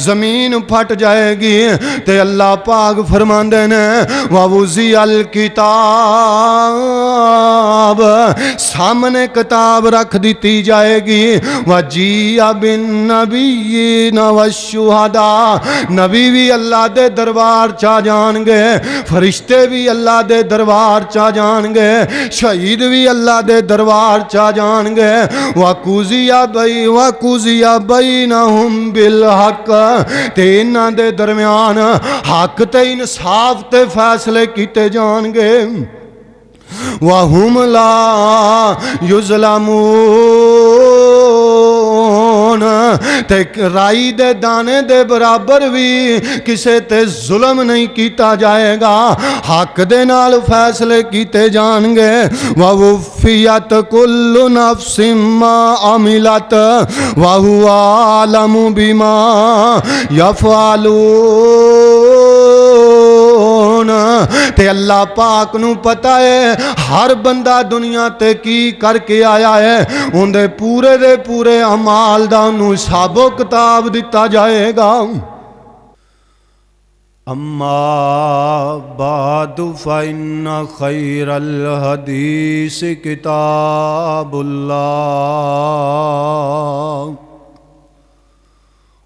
जमीन फट जाएगी। ते अल्लाह पाक फरमांदे ने ववुज़ी अल किताब, सामने किताब रख दी जाएगी। वजीअ बिन नबिय्यीन वश्शुहदा, नबी भी अल्लाह दे दरबार चा जाणगे, फरिश्ते भी अल्लाह दे दरबार चा जाणगे, शहीद भी अल्लाह दे दरबार चा जाणगे। वकुज़िया बैनहुम बिल हक, ते इन्हां दे दरम्यान हक ते इंसाफ ते फैसले कीते जाणगे। वहुम ला युज़लमून, ते राई दे दाने दे बराबर भी किसे ते जुल्म नहीं किया जाएगा, हक दे नाल फैसले कीते जाणगे। ववुफ़ियत कुल्लु नफ्सिम मा अमिलत वहुवा आलमु बिमा यफ़अलून, ते अल्लाह पाक नू पता है हर बंदा दुनिया ते की करके आया है, उनके पूरे दे पूरे अमाल दा उन्हूं हिसाबो किताब दिता जाएगा। अम्मा बादु फ़इन्न खैरल हदीस किताबुल्लाह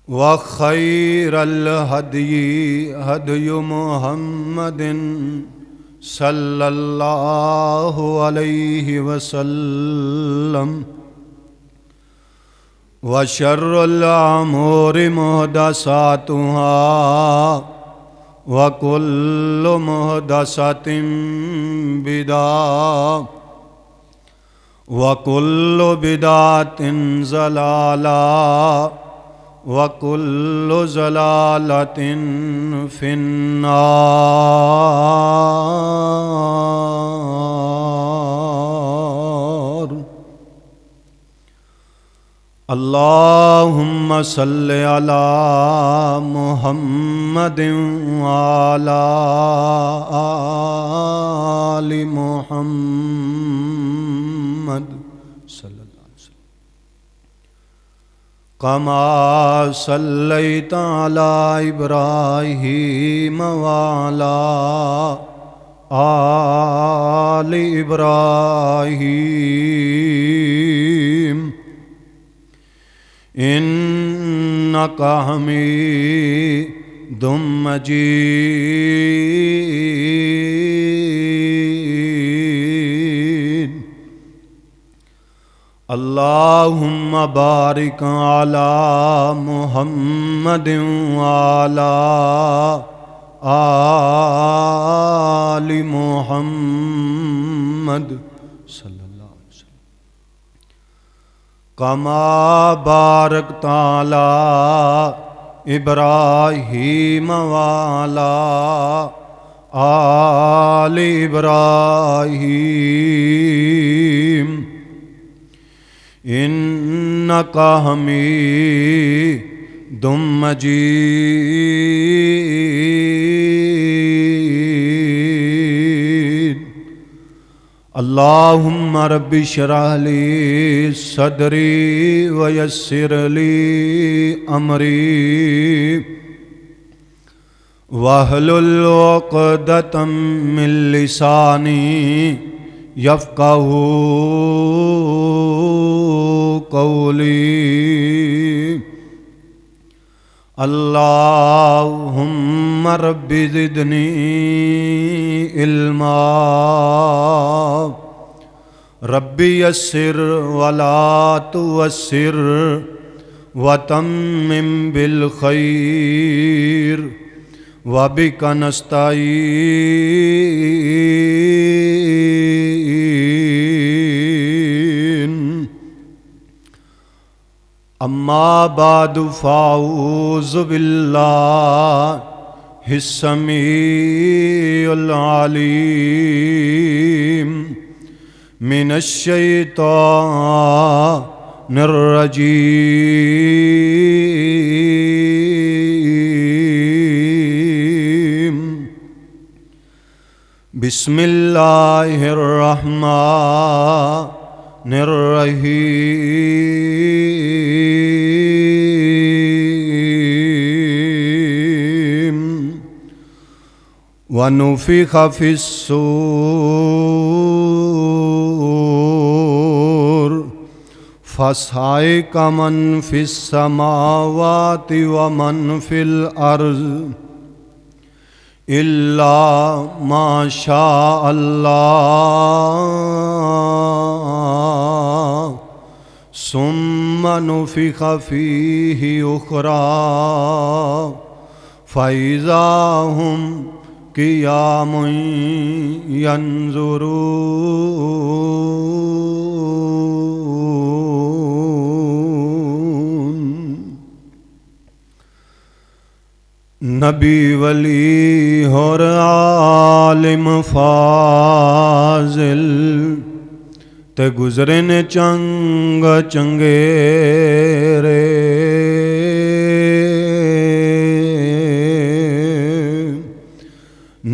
व खैरल हदी हदयु मुहम्मदिन सल्लल्लाहु अलैहि वसल्लम व शर्रुल अमूरि मुहदसातुहा व कुल्लु मुहदसतिन बिदा व कुल्लु बिदातिन ज़लाला व कुल्लु ज़लालतिन फिन्नार। अल्लाहुम्मा सल्लि अला मुहम्मदिन व अला आलि मुहम्मद कमा सल्लैता अला इब्राहीम व अला आलि इब्राहीम इन्नका हमीदुम मजीद। अल्लाहुम्मा बारिक अला मुहम्मदिन व अला आलि मुहम्मद कमा बारकता अला इब्राहीम व अला आलि इब्राहीम इन्नका हमीदुम मजीद। अल्लाहुम्मा रब्बि शरह ली सदरी व यस्सिर ली अमरी वहलुल उक़दतम मिन लिसानी यफ़क़हू क़ौली। अल्लाहुम्मा रब्बि ज़िदनी इल्मा रब्बी यस्सिर वला तुअस्सिर वतम्मिम बिल खैर वबिका नस्तईन। अम्मा बादु फ़ाऊज़ु बिल्लाहिस समीउल अलीम मिनश शैतानिर रजीम। बिस्मिल्लाहिर रहमानिर रहीम। वनुफिख फिस्सूर फसाइका मन फिस्समावाति व मन फिल अर्ज़ इल्ला माशा अल्लाह सुम्मा नुफिख फीहि उखरा फ़इज़ा हुम क़ियामुन यंज़ुरून। नबी वली और आलिम फाजिल ते गुज़रे ने चंग चंगेरे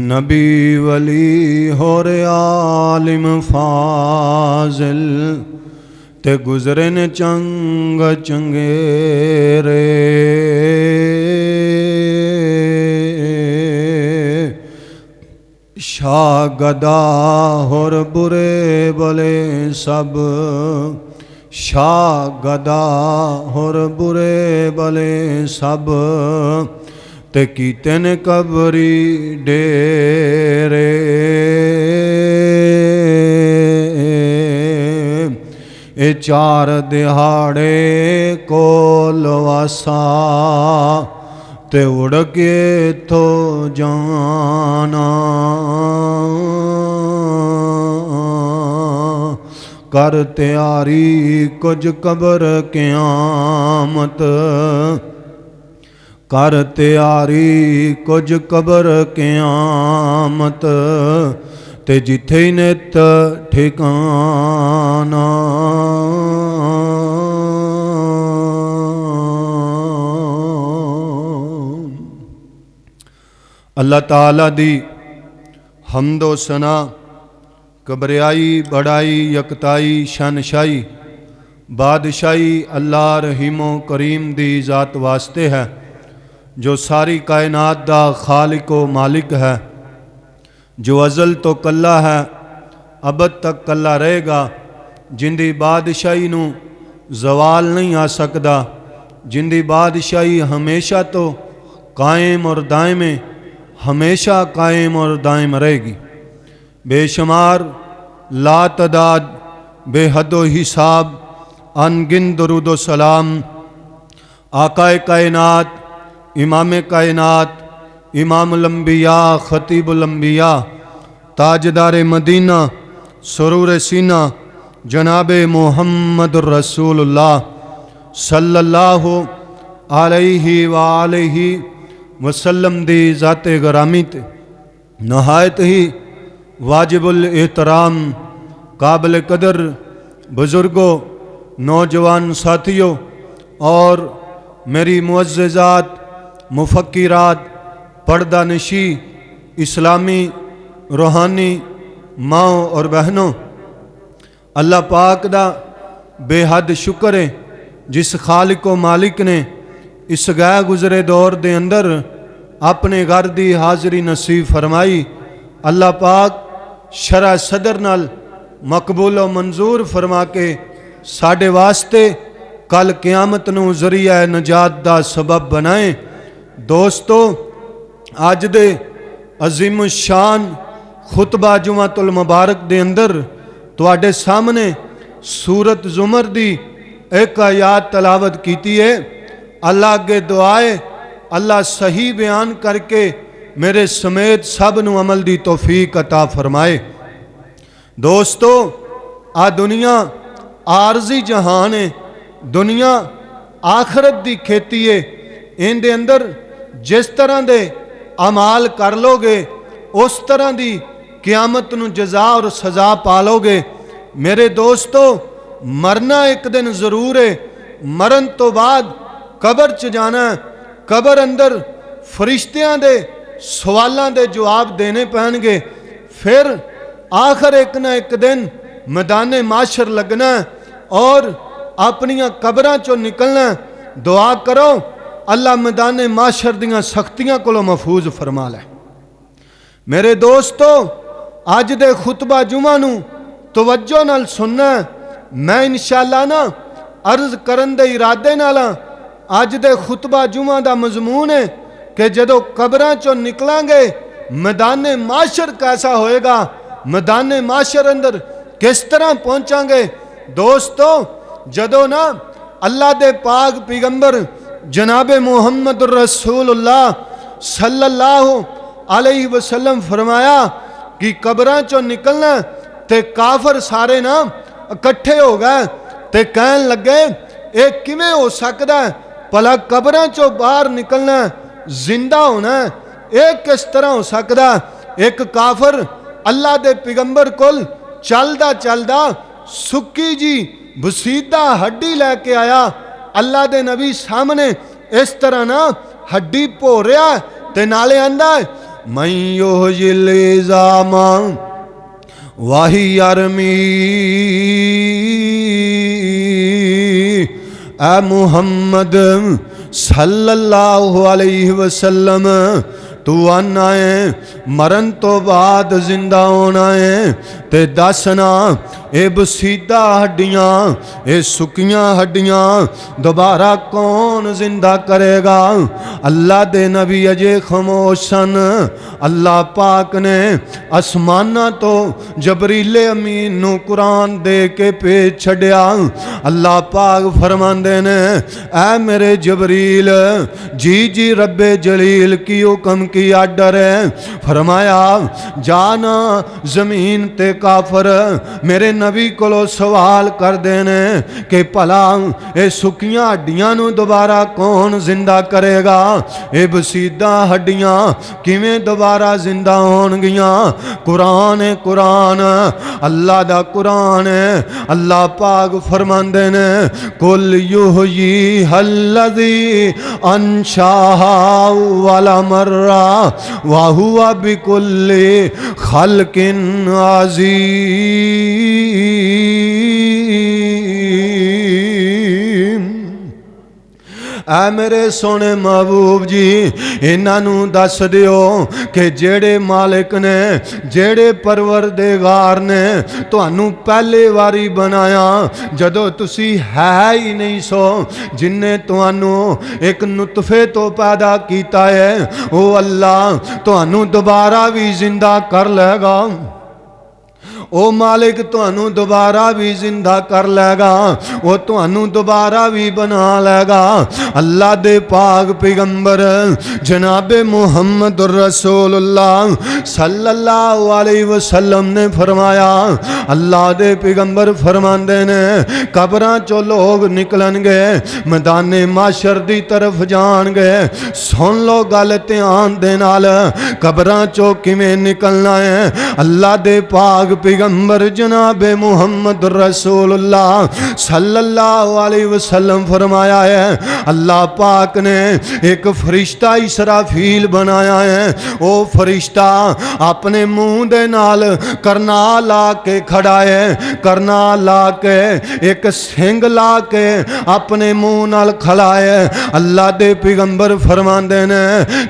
नबी वली और आलिम फाजिल ते गुज़रे ने चंग चंगेरे शाह गदा और बुरे भले सब शाह गदा और बुरे भले सब ते कीते ने कबरी डेरे ए चार दिहाड़े कोल वासा ते उड़ के तो जाना कर तैयारी कुछ कबर क़यामत कर तैयारी कुछ कबर क़यामत ते जिथे नित ठिकाना। अल्लाह ताला दी हम्दो सना कबरियाई बड़ाई यकताई शनशाई बादशाही अल्लाह रहीमो करीम दी ज़ात वास्ते है जो सारी कायनात दा खालिको मालिक है, जो अज़ल तो कल्ला है अबद तक कल्ला रहेगा, जिंदी बादशाही नू जवाल नहीं आ सकदा, जिंदी बादशाही हमेशा तो कायम और दायम है, हमेशा कायम और दायम रहेगी। बेशुमार लातदाद बेहदो हिसाब अनगिन दरूदो सलाम आकाए कायनात इमाम कायनात इमामुल अंबिया खतीबुल अंबिया ताजदार मदीना सुरूर सीना जनाब मुहम्मद रसूलुल्लाह सल्लल्लाहु अलैहि वालैहि वसल्लम दी ज़ाते गरामी ते नहायत ही वाजिबुल एहतराम काबिल कदर बुज़ुर्गों नौजवान साथियों और मेरी मुअज़्ज़ज़ात मुफ़क्किरात पर्दा नशी इस्लामी रूहानी माओ और बहनों, अल्लाह पाक दा बेहद शुक्र है जिस खालिको मालिक ने इस गए गुजरे दौर दे अंदर अपने घर दी हाज़री नसीब फरमाई। अल्लाह पाक शरा सदर नाल मकबूल व मंजूर फरमा के साडे वास्ते कल क़यामत नू ज़रिया नजात दा सबब बनाए। दोस्तों, अज दे अजीम शान खुतबा जुमातुल मुबारक दे अंदर तुहाडे सामने सूरत ज़ुमर दी एक आयत तलावत कीती है। अल्लाह अगे दुआए अल्लाह सही बयान करके मेरे समेत सब नू अमल दी तौफीक अता फरमाए। दोस्तों, आ दुनिया आरजी जहान है, दुनिया आखरत दी खेती है। इन दे अंदर जिस तरह दे अमाल कर लोगे उस तरह दी क़यामत नू जज़ा और सज़ा पालोगे। मेरे दोस्तों, मरना एक दिन ज़रूर है, मरन तो बाद कबर च जाना, कबर अंदर फरिश्तियां दे सवालों दे जवाब देने पैणगे। फिर आखिर एक ना एक दिन मैदान माशर लगना और अपनियां कबरां चो निकलना। दुआ करो अल्लाह मैदान माशर दियां सख्तियां कोलों महफूज फरमा लै। मेरे दोस्तों अज दे खुतबा जुमा नू तवज्जो नाल सुनना। मैं इंशाअल्लाह ना अर्ज करन दे इरादे नाल अज दे खुतबा जुमा दा मजमून है कि जदों कब्रां चों निकलांगे मैदान माशर कैसा होएगा, मैदान माशर अंदर किस तरह पहुंचांगे। दोस्तों जदों ना अल्लाह दे पाक पैगंबर जनाब मुहम्मद रसूलुल्लाह सल्लल्लाहु अलैहि वसल्लम फरमाया कि कब्रां चों निकलना ते काफर सारे ना इकट्ठे हो गए ते कहन लगे ये किवें हो सकदा है, भला कब्रां चों बाहर निकलना जिंदा होना ये किस तरह हो सकदा। एक काफर अल्लाह दे पैगंबर कोल चलदा चलदा सुक्की जी बसीदा हड्डी लैके आया। अल्लाह दे नबी सामने इस तरह ना हड्डी भो रहा ते नाले आंदा मैं योहिल इज़ामा वाही अरमी ए मुहम्मद सल्लल्लाहु अलैहि वसल्लम तू आना है मरन तो बाद जिंदा होना है ते दसना ये बसीदा हड्डियां ये सुकियां हड्डियां दोबारा कौन जिंदा करेगा। अल्लाह दे नबी अजे खामोश सन। अल्लाह पाक ने आसमाना तो जबरीले अमीन नू कुरान दे के भेज छड़िया। अल्लाह पाक फरमांदे ने ऐ मेरे जबरील जी जी रब्बे जलील की हुक्म की आर्डर है। फरमाया जाना जमीन ते काफर मेरे नबी को सवाल कर देने कि भला ये सुकियां हड्डियां नू दोबारा कौन जिंदा करेगा, ये बसीदा हड्डियां किवें दोबारा जिंदा होणगियां। कुरान है कुरान, अल्लाह दा कुरान है। अल्लाह पाक फरमांदे ने कुल युहयी हल्लज़ी अंशाहा वाला मर्रा वाहुआ बिकुल्ली खल्किन अज़ीम। ऐ मेरे सोने महबूब जी इन्हां दस दियो कि जेड़े मालिक ने जेड़े परवरदिगार ने तुहानू पहले वारी बनाया जदों तुसी है ही नहीं सो, जिन्ने तुहानू एक नुतफे तो पैदा किया है वो अल्लाह तुहानू दोबारा भी जिंदा कर लेगा। ओ मालिक तुहानू दोबारा भी जिंदा कर लेगा, वो तुहानू दोबारा भी बना लेगा। अल्लाह दे पाक पैगंबर जनाबे मुहम्मद रसूलुल्लाह सल्लल्लाहु अलैहि वसल्लम ने फरमाया, अल्लाह दे पैगंबर फरमांदे ने कब्रां चों लोग निकलणगे मैदाने माशर दी तरफ जाणगे। सुन लो गल ध्यान दे नाल, कब्रां चों किवें निकलना है। अल्लाह दे पाक पैगंबर जनाबे मुहम्मद रसूलुल्लाह सल्लल्लाहु अलैहि वसल्लम फरमाया है अल्लाह पाक ने एक फरिश्ता इसराफील बनाया है। वो फरिश्ता अपने मुंह दे नाल करनाल ला के खड़ा है, करनाल ला के एक सिंग ला के अपने मुंह नाल खड़ा है। अल्लाह दे पैगंबर फरमांदे ने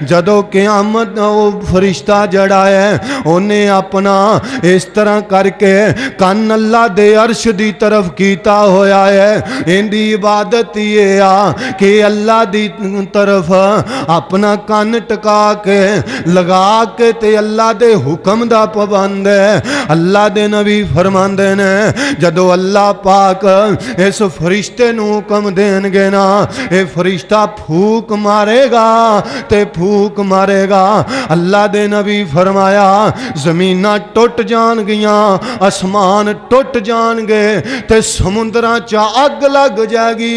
जदों क़यामत वो फरिश्ता जड़ा है उन्हें अपना इस तरह करके कन अल्लाह दे अर्श दी तरफ कीता होया है। इंदी इबादत ये आ कि अल्लाह दी तरफ अपना कन टका के लगा के ते अल्लाह दे हुक्म दा पाबंद है। अल्लाह दे नबी फरमांदे ने जदों अल्लाह पाक इस फरिश्ते नू हुक्म देणगे ना ये फरिश्ता फूक मारेगा ते फूक मारेगा। अल्लाह दे नबी फरमाया जमीनां टुट जाणगियां, आसमान टुट जाणगे ते समुद्रां च अग लग जाएगी,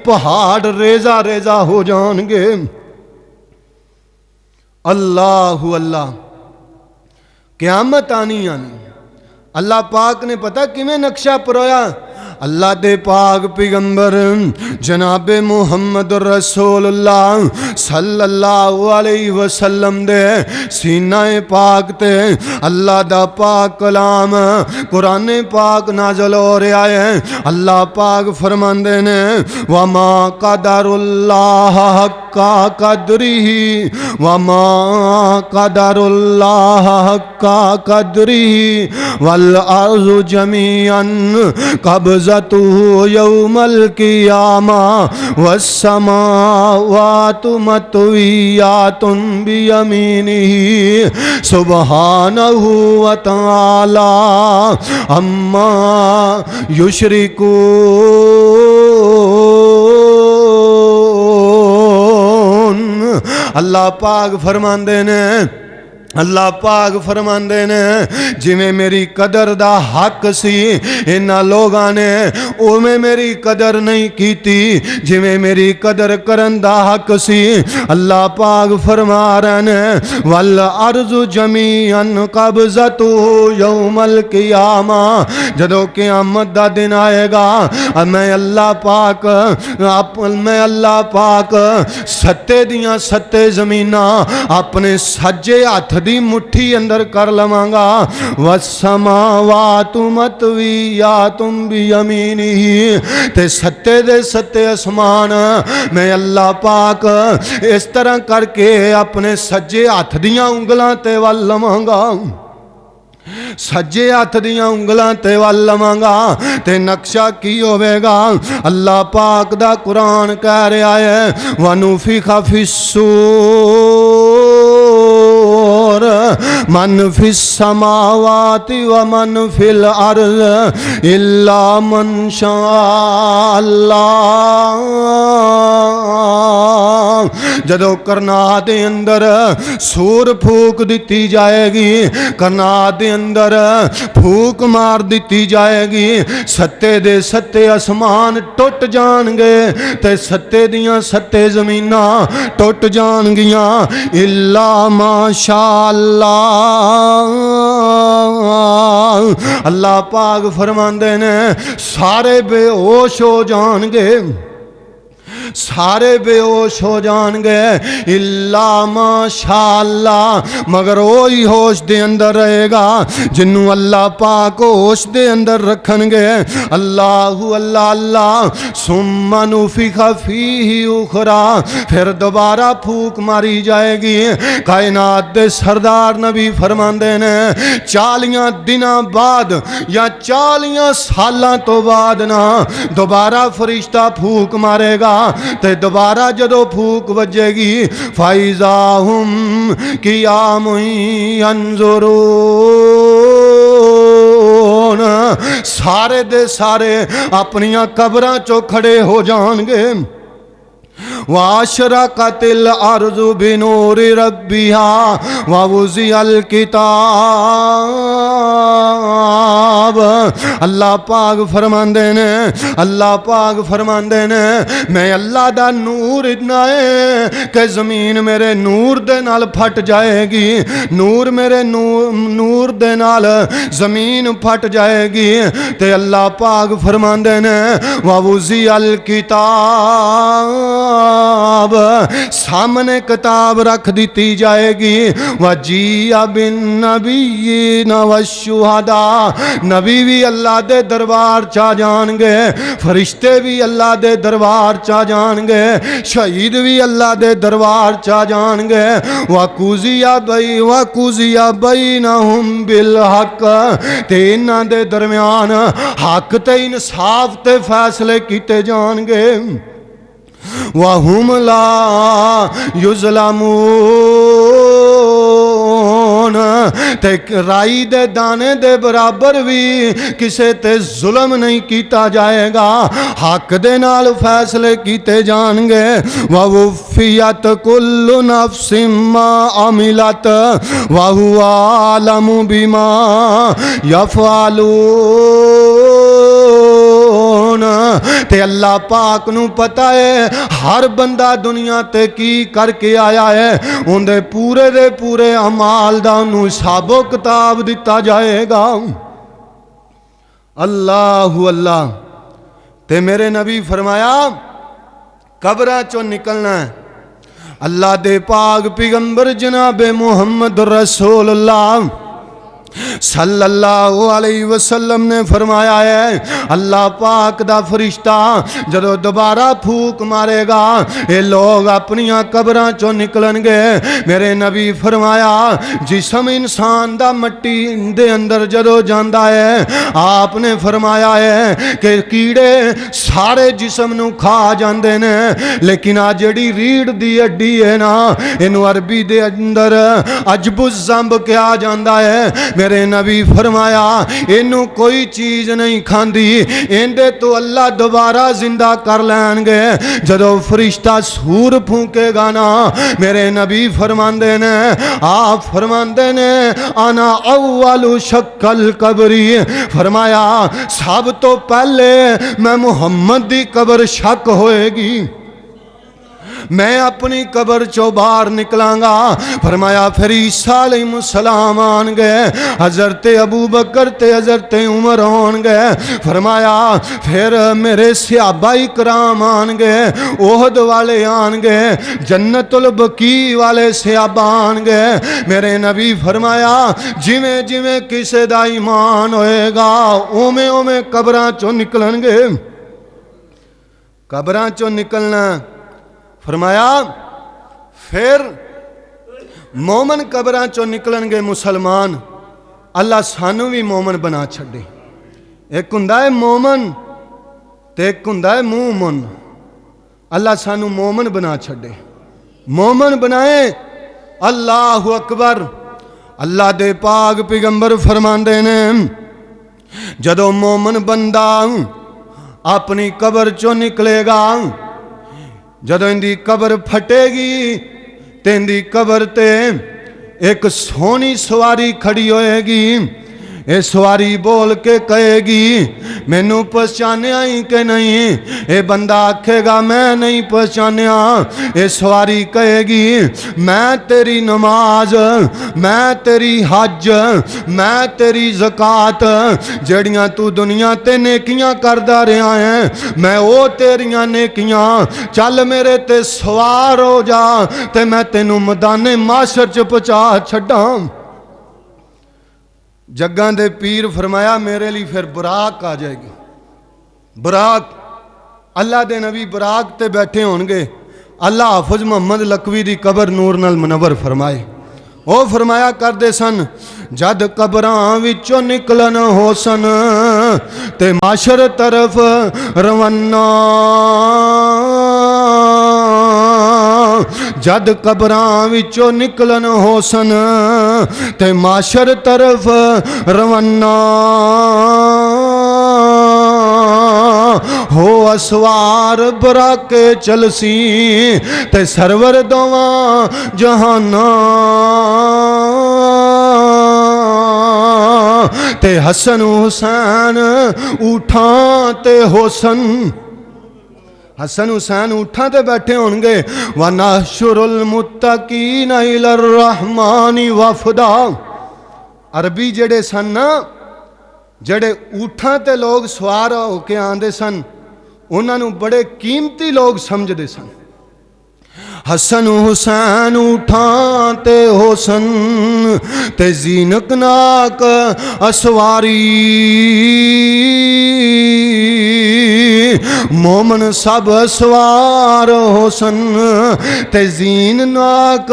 पहाड़ रेजा रेजा हो जाणगे। अल्लाहु अल्लाह क़यामत आनी आनी। अल्लाह पाक ने पता किवें नक्शा परोया। अल्लाह दे पाक पैगंबर जनाबे मुहम्मद रसूलुल्लाह सल्लल्लाहु अलैहि वसल्लम दे सीनाए पाक ते अल्लाह दा पाक कलाम कुरान पाक नाज़िल हो रहा है। अल्लाह पाक फरमांदे ने वमा कदरुल्लाह हक्का कदरिही वमा कदरुल्लाह हक्का कदरिही वल अर्ज़ु जमीअन कब्ज़तुहु यौमल क़ियामा वस्समावातु मतविय्यातुन बियमीनिही सुब्हानहु व तआला अम्मा युशरिकून। अल्लाह पाक फरमांदे ने, अल्लाह पाक फरमांदे ने जिवें मेरी कदर दा हक सी इन्हां लोगां ने उवें मेरी कदर नहीं कीती जिवें मेरी कदर करन दा हक सी। अल्लाह पाक फरमा रहे ने वल अर्ज़ु जमीअन कब्ज़तुहु यौमल क़ियामा, जदों क़यामत दा दिन आएगा मैं अल्लाह पाक सत्ते दियां सत्ते ज़मीनां अपने सज्जे हथ दी मुट्ठी अंदर कर लवांगा। वस्समावातु मतविय्यातुम बियमीनिही, ते सत्ते दे सत्ते आसमान मैं अल्लाह पाक इस तरह करके अपने सज्जे हथ दियां उंगलां ते वल लवांगा, सज्जे हथ दियां उंगलां ते वल लवांगा। ते नक्शा की होवेगा? अल्लाह पाक दा कुरान कह रहा है वनुफिखा फिस्सूर मन फिस समावाति व मन फिल अर्ज़ इल्ला मन शाअ अल्लाह। जदों करनाह दे अंदर सूर फूक दिती जाएगी, करनाह दे अंदर फूक मार दिती जाएगी, सत्ते दे सत्ते आसमान टुट जाणगे ते सत्ते दियां सत्ते ज़मीनां टुट जाणगियां इल्ला माशा अल्लाह। अल्लाह पाक फरमांदे ने सारे बेहोश हो जाणगे, सारे बेहोश हो जाएंगे इल्ला माशा अल्लाह, मगर वो ही होश दे अंदर रहेगा जिन्नू अल्लाह पाक होश दे अंदर रखनगे। अल्लाहु अल्लाह अल्लाह सुम्मा नुफिखा फीही उखरा, फिर दोबारा फूक मारी जाएगी। कायनात दे सरदार नबी फरमांदे ने 40 दिनां बाद या 40 सालां तो बाद ना दोबारा फरिश्ता फूक मारेगा ते दोबारा जदों फूक वजेगी फाइजा हुम क़ियामुन यंज़ुरून, सारे दे सारे अपनियां कबरां चो खड़े हो जाणगे। वाशरकतिल अर्ज़ु बिनूरि रब्बिहा ववुज़िअल किताब। अल्लाह पाक फरमांदे ने, अल्लाह पाक फरमांदे ने मैं अल्लाह दा नूर इतना है कि ज़मीन मेरे नूर दे नाल फट जाएगी, नूर मेरे नूर दे नाल ज़मीन फट जाएगी। ते अल्लाह पाक फरमांदे ने ववुज़िअल किताब, सामने किताब रख दी जाएगी। वजीअ बिन नबिय्यीन वश्शुहदा, नबी भी अल्लाह दे दरबार चा जाएंगे, फरिश्ते भी अल्लाह दे दरबार चा जाएंगे, शहीद भी अल्लाह दे दरबार चा जाएंगे। वकुज़िया बैनहुम बिल हक, ते इन्हां दे दरम्यान हक ते इंसाफ ते फैसले कीते जाएंगे। वहुम ला युज़लमून, ते राई दे दाने दे बराबर भी किसे ते जुल्म नहीं किया जाएगा, हक दे नाल फैसले कीते जाएंगे। ववुफ़ियत कुल्लु नफ्सिम मा अमिलत वहुवा आलमु बिमा यफ़अलून, ते अल्लाह पाक नू पता है हर बंदा दुनिया ते की करके आया है, उनके पूरे दे पूरे अमाल दा उन्नू हिसाबो किताब दिता जाएगा। अल्लाहु अल्लाह। ते मेरे नबी फरमाया कब्रां चो निकलना है, अल्लाह दे पाक पैगंबर जनाबे मुहम्मद रसूलुल्लाह सल्लल्लाहु अलैहि वसल्लम ने फरमाया है अल्लाह पाक दा फरिश्ता जदों दोबारा फूक मारेगा ये लोग अपनियां कबरां चों निकलणगे। मेरे नबी फरमाया जिस्म इंसान दा मट्टी दे अंदर जदों जांदा है आपने फरमाया है कि कीड़े सारे जिस्म नूं खा जांदे ने लेकिन आ जिहड़ी रीढ़ दी हड्डी है ना इनू अरबी दे अंदर अजबुज ज़ंब कहा जाता है। मेरे नबी फरमाया इनू कोई चीज नहीं खांदी इंदे तो अल्लाह दोबारा जिंदा कर लैणगे। जदों फरिश्ता सूर फूकेगा ना मेरे नबी फरमांदे ने आप फरमांदे ने आना अव्वलु शक्कल कबरी फरमाया सब तो पहले मैं मुहम्मद दी कबर शक होएगी मैं अपनी कबर चो बाहर निकलांगा। फरमाया फिर ईसा अलैहिस्सलाम आन गए हजरत अबू बकर ते हजरत उमर आन गए। फरमाया फिर मेरे सहाबा इकराम आन गए ओहद वाले आन गए जन्नतुल बकी वाले सहाबा आन गए। मेरे नबी फरमाया जिवें जिवें किसे दा ईमान होएगा उवें उवें कबरां चो निकलणगे। कबरां चो निकलना फरमाया फिर मोमन कबरां चो निकलणगे मुसलमान अल्लाह सानू भी मोमन बना छड़े। एक हुंदा है मोमन ते एक हुंदा है मूमन। अल्लाह सानू मोमन बना छड़े मोमन बनाए। अल्लाहु अकबर। अल्लाह दे पाक पैगंबर फरमांदे ने जदों मोमन बंदा अपनी कबर चो निकलेगा जदों इनकी कबर फटेगी तो इनकी कबर ते एक सोहनी सवारी खड़ी होएगी। ये सवारी बोल के कहेगी मैनू पहचानिया ही कि नहीं। ये बंदा आखेगा मैं नहीं पहचानिया। ये सवारी कहेगी मैं तेरी नमाज मैं तेरी हज मैं तेरी ज़कात जड़ियाँ तू दुनिया ते नेकियां करदा रहा है मैं वो तेरियां नेकियां चल मेरे ते सवार हो जा ते मैं तेनू मैदाने माशर च पहुँचा छड्डां। जग्गां दे पीर फरमाया मेरे लिए फिर बुराक आ जाएगी। बुराक अल्लाह दे नबी बुराक ते बैठे होणगे। अल्लाह हाफिज मुहम्मद लकवी दी कबर नूर नाल मुनव्वर फरमाए। वो फरमाया करदे सन जद कबरां विचों निकलन हो सन ते माशर तरफ रवाना। जद कबरां विचों निकलन हो सन ते माशर तरफ रवाना हो असवार बराके चलसी ते सरवर दोवां जहाना ते हसन हुसैन उठां ते होसन। हसन हुसैन उठा ते बैठे होंगे। व नहशुरुल मुत्तकीन इलर रहमानी वफदा। अरबी जड़े सन ना जड़े उठा ते लोग सवार होके आंदे सन उन्होंने बड़े कीमती लोग समझते सन। हसन हुसैन उठा ते होसन ते जीनक नाक असवारी मोमन सब सवार होसन ते जीन नाक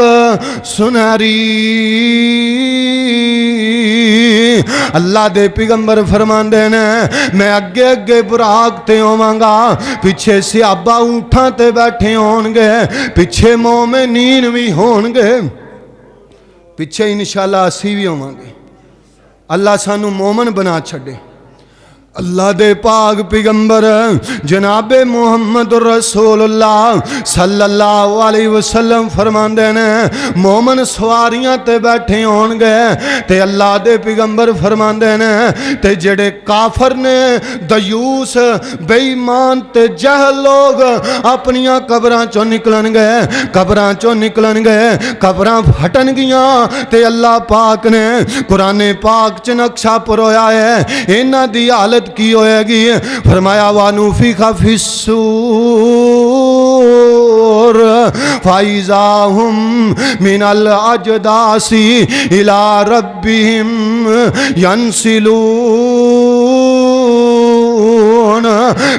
सुनहरी। अल्लाह दे पैगंबर फरमांदे ने मैं अगे अगे बुराक ते होवांगा पिछे सहाबा ऊंठां ते बैठे होणगे पिछे मोमिनीन भी होणगे पिछे इंशाअल्लाह असी भी होवांगे। अल्लाह सानू मोमन बना छड़े। अल्लाह दे पाक पैगंबर जनाबे मुहम्मद रसूलुल्लाह सल्लल्लाहु अलैहि वसल्लम फरमांदे ने मोमन सवारियां ते बैठे होणगे ते अल्लाह दे पैगंबर फरमांदे ने ते जेड़े काफर ने दयूस बेईमान ते जहल लोग अपनियां कबरां चों निकलणगे कबरां चों निकलणगे कबरां फटणगियां ते अल्लाह पाक ने कुरान पाक च नक्शा परोया है इन्हां दी हालत की होएगी। फरमाया वानुफिखा फिस्सूर तमर फाइजा हुम मिनल अजदासी इला रब्बिहिम यंसिलून।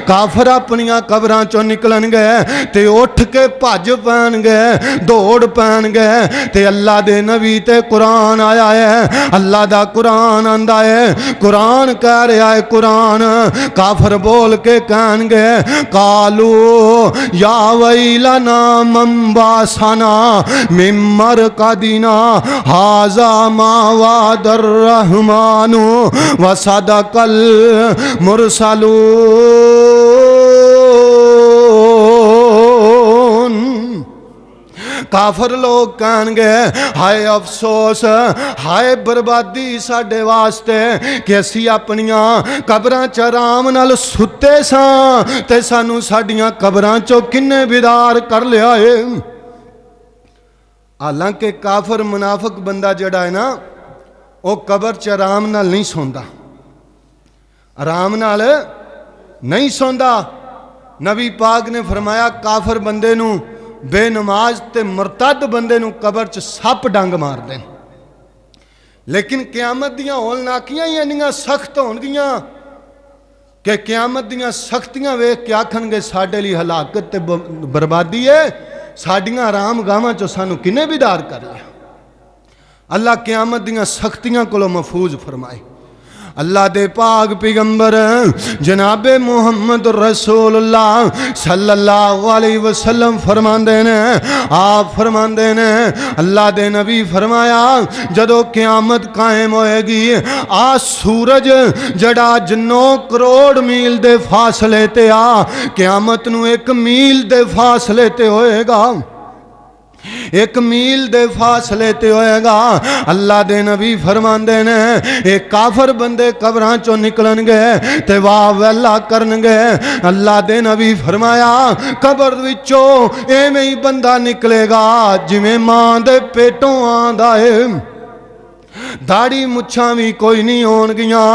काफर अपनियां कबरां चों निकलणगे ते उठ के भज पैणगे, दौड़ पैणगे ते अल्लाह दे नबी ते कुरान आया है, अल्लाह दा कुरान आंदा है, कुरान कह रहा है कुरान। काफर बोल के कहणगे कालू या वैलना मंबासना मिम्मर कदीना हाजा मा वादर रहमानु व सदकल मुरसलून। काफर लोग कहणगे हाय अफसोस, हाय बर्बादी साडे वास्ते कि असी अपनियां कबरां च आराम नाल सुते सां ते सानू साडियां कबरां चों किन्ने बिदार कर लिया है। हालांकि काफर मुनाफिक बंदा जड़ा है ना, वो कबर च आराम नाल नहीं सौंदा, आराम नाल नहीं सौंदा। नबी पाक ने फरमाया काफर बंदे नू, बेनमाज ते मुरतद बंदे नू कबर च सप डंग मार देन। लेकिन क्यामत दियां हौलनाकियां ही इन्नियां सख्त होणगियां कि क्यामत दियां सख्तियां वेख के आखणगे साडे लई हलाकत ते बर्बादी है, साडियां आराम गावां चों सानू किन्ने बिदार कर लिया। अल्लाह क्यामत दियां सख्तियां कोलों महफूज फरमाए। अल्लाह दे पाक पैगंबर जनाबे मुहम्मद रसूलुल्लाह सल्लल्लाहु अलैहि वसल्लम फरमांदे ने, आप फरमांदे ने अल्लाह दे नबी फरमाया जदों क़यामत कायम होएगी, आ सूरज जड़ा जिन्नों करोड़ मील दे फासले ते आ क़यामत नू 1 मील दे फासले ते होएगा, 1 मील दे फासले ते होएगा। अल्लाह दे नबी फरमांदे ने एक काफर बंदे कबरां चों निकलणगे ते वाह वेला करनगे। अल्लाह दे नबी फरमाया कबर विचों एवें ही बंदा निकलेगा जिवें मां दे पेटों आंदा है, दाढ़ी मुच्छां भी कोई नहीं होणगियां,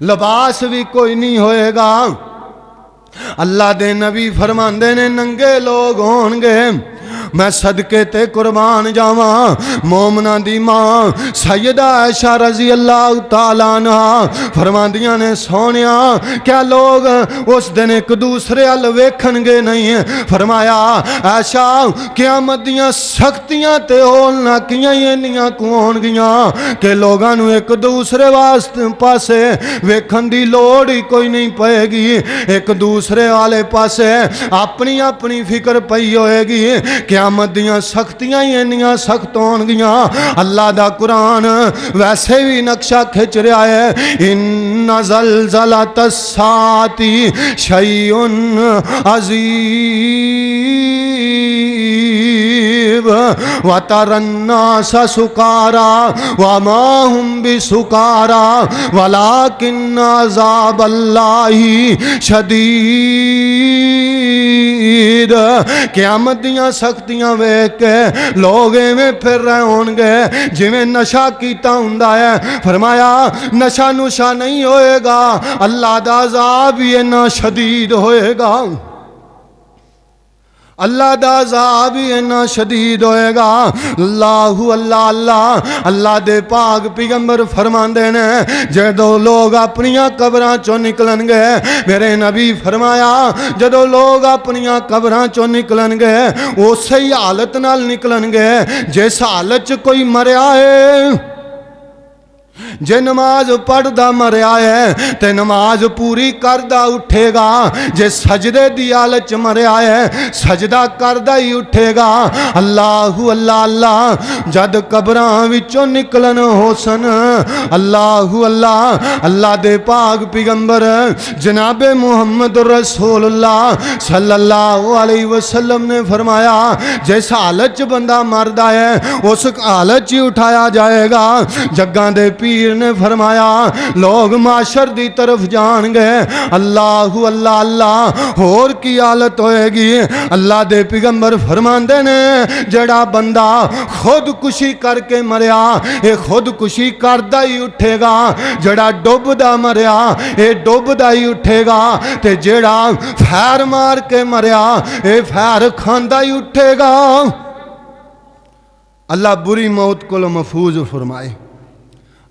लिबास भी कोई नहीं होएगा। अल्लाह दे नबी फरमांदे ने नंगे लोग होणगे। मैं सदके ते कुर्बान जावा, मोमना दी मां सैयदा आयशा रजी अल्लाह तआला अन्हा फरमांदियां ने सोनिया क्या लोग उस दिन एक दूसरे अल वेखणगे नहीं। फरमाया आयशा क़यामत दियां सख्तियां ते हौलनाकियां ही इन्नियां होणगियां कि लोगां नू एक दूसरे वास्ते पासे वेखण दी लोड़ ही कोई नहीं पएगी, एक दूसरे वाले पासे अपनी अपनी फिक्र पई होएगी। क़यामत दियां सख्तियां ही इन्नियां सख्त होणगियां। अल्लाह दा कुरान वैसे भी नक्शा खिंच रहा है, इन्ना ज़लज़लतस साती शैउन अज़ीम व तरन्नास सुकारा व मा हुम बिसुकारा वलाकिन्न अज़ाबल्लाहि शदीद। क़यामत दियां सख्तियां वेख के लोग एवें फिर रहे होणगे जिवें नशा कीता हुंदा है। फरमाया नशा नुशा नहीं होएगा, अल्लाह दा अज़ाब ही इन्ना शदीद होएगा, अल्लाह दा अज़ाब ही इन्ना शदीद होएगा। अल्लाहु अल्लाह अल्लाह अल्लाह दे पाक पैगंबर फरमांदे ने जदों लोग अपनियां कबरां चों निकलणगे, मेरे नबी फरमाया जदों लोग अपनियां कबरां चों निकलणगे उसे ही हालत नाल निकलणगे जिस हालत च कोई मरिया है। जे नमाज पढ़दा मरिया है ते नमाज पूरी करदा उठेगा, जे सजदे दी हालत च मरिया है सजदा करदा ही उठेगा। अल्लाहु अल्लाह अल्लाह जद कबरां विचों निकलन होसन, अल्लाहु अल्लाह अल्लाह दे पाक पैगंबर जनाबे मुहम्मद रसूलुल्लाह सल्लल्लाहु अलैहि वसल्लम ने फरमाया जिस हालत च बंदा मरदा है उस हालत च उठाया जाएगा। जग्गां दे पीर कबीर ने फरमाया लोग माशर दी तरफ जाएंगे, अल्लाह अल्लाह अल्लाह, होर की हालत होएगी। अल्लाह दे पैगंबर फरमांदे ने जड़ा बंदा खुदकुशी करके मरिया ये खुदकुशी करदा ही उठेगा, जड़ा डुबदा मरिया ये डुबदा ही उठेगा, ते जेड़ा फैर मार के मरिया ये फैर खांदा ही उठेगा। अल्लाह बुरी मौत को महफूज फरमाए।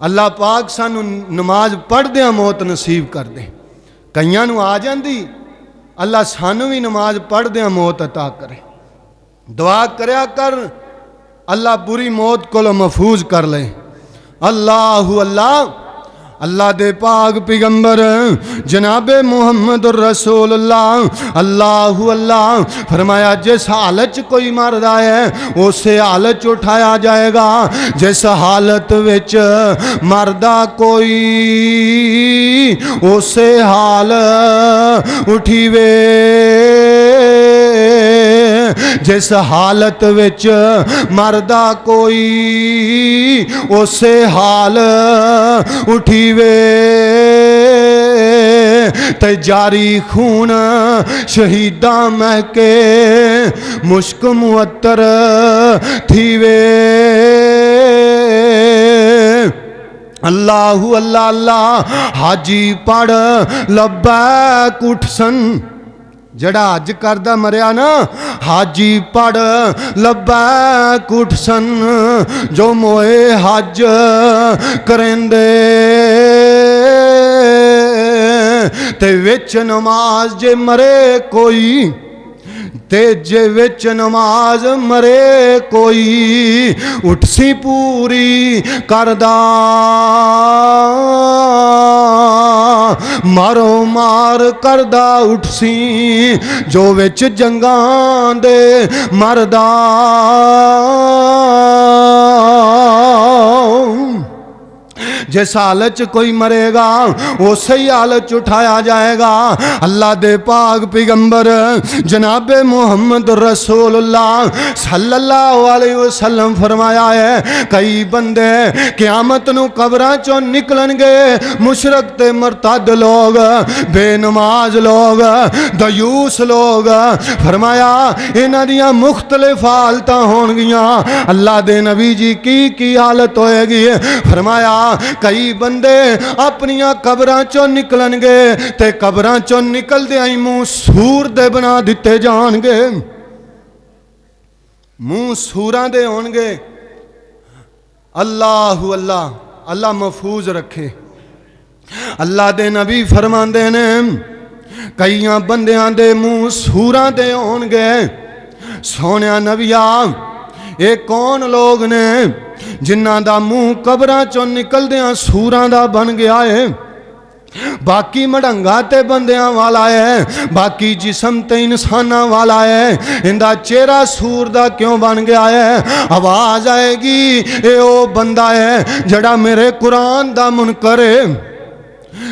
अल्लाह पाक सानू नमाज पढ़दियां मौत नसीब कर दे। कईयां नू आ जांदी, अल्लाह सानू भी नमाज पढ़दियां मौत अता करे। दुआ करया कर अल्लाह बुरी मौत को महफूज कर ले। अल्लाह अल्लाह अल्लाह दे पाक पैगंबर जनाबे मुहम्मद रसूलुल्लाह अल्लाह अल्लाह फरमाया जिस हालत च कोई मरदा है उस हालत च उठाया जाएगा, जिस हालत विच मरदा कोई उस हाल उठीवे, जिस हालत विच मरदा कोई उस हाल उठीवे, ते जारी खून शहीदा महके मुश्क मुअत्तर थीवे। अल्लाह अल्लाह अल्लाह हाजी पढ़ लब्बैक उठसन, जड़ा हज करदा मरिया ना हाजी पढ़ लब्बैक उठसन, जो मोए हज करेंदे ते विच नमाज जे मरे कोई, ते जे विच नमाज मरे कोई उठसी पूरी करदा, मारो मार करदा उठसी जो विच जंगां दे मरदा। जिस हालत च कोई मरेगा उस ही हालत च उठाया जाएगा। अल्लाह दे पाक पैगंबर जनाबे मुहम्मद रसूलुल्लाह सल्लल्लाहु अलैहि वसल्लम फरमाया है कई बंदे क़यामत नूं कब्रां चों निकलणगे, मुशरक ते मरतद लोग, बेनमाज लोग, दयूस लोग, फरमाया इन्हां दियां मुख्तलिफ हालतां होणगियां। अल्लाह दे नबी जी की हालत होएगी? फरमाया कई बंदे अपनिया कब्रां चों निकलणगे ते कब्रां चों निकलदे ही मुंह सूर दे बना दिते जाणगे, मुंह सूरां दे होणगे। अल्लाह अल्लाह अल्लाह महफूज रखे। अल्लाह दे नबी फरमांदे ने कईयां बंदियां दे मुंह सूरां दे होणगे। सोहणिया नबिया ये कौन लोग ने जिन्हां दा मुंह कब्रां चों निकलदियां सूरां दा बन गया है? बाकी मढ़ंगा ते बंदियां वाला है, बाकी जिस्म ते इंसाना वाला है, इंदा चेहरा सूर दा क्यों बन गया है? आवाज आएगी ये ओ बंदा है जड़ा मेरे कुरान दा मुनकर है,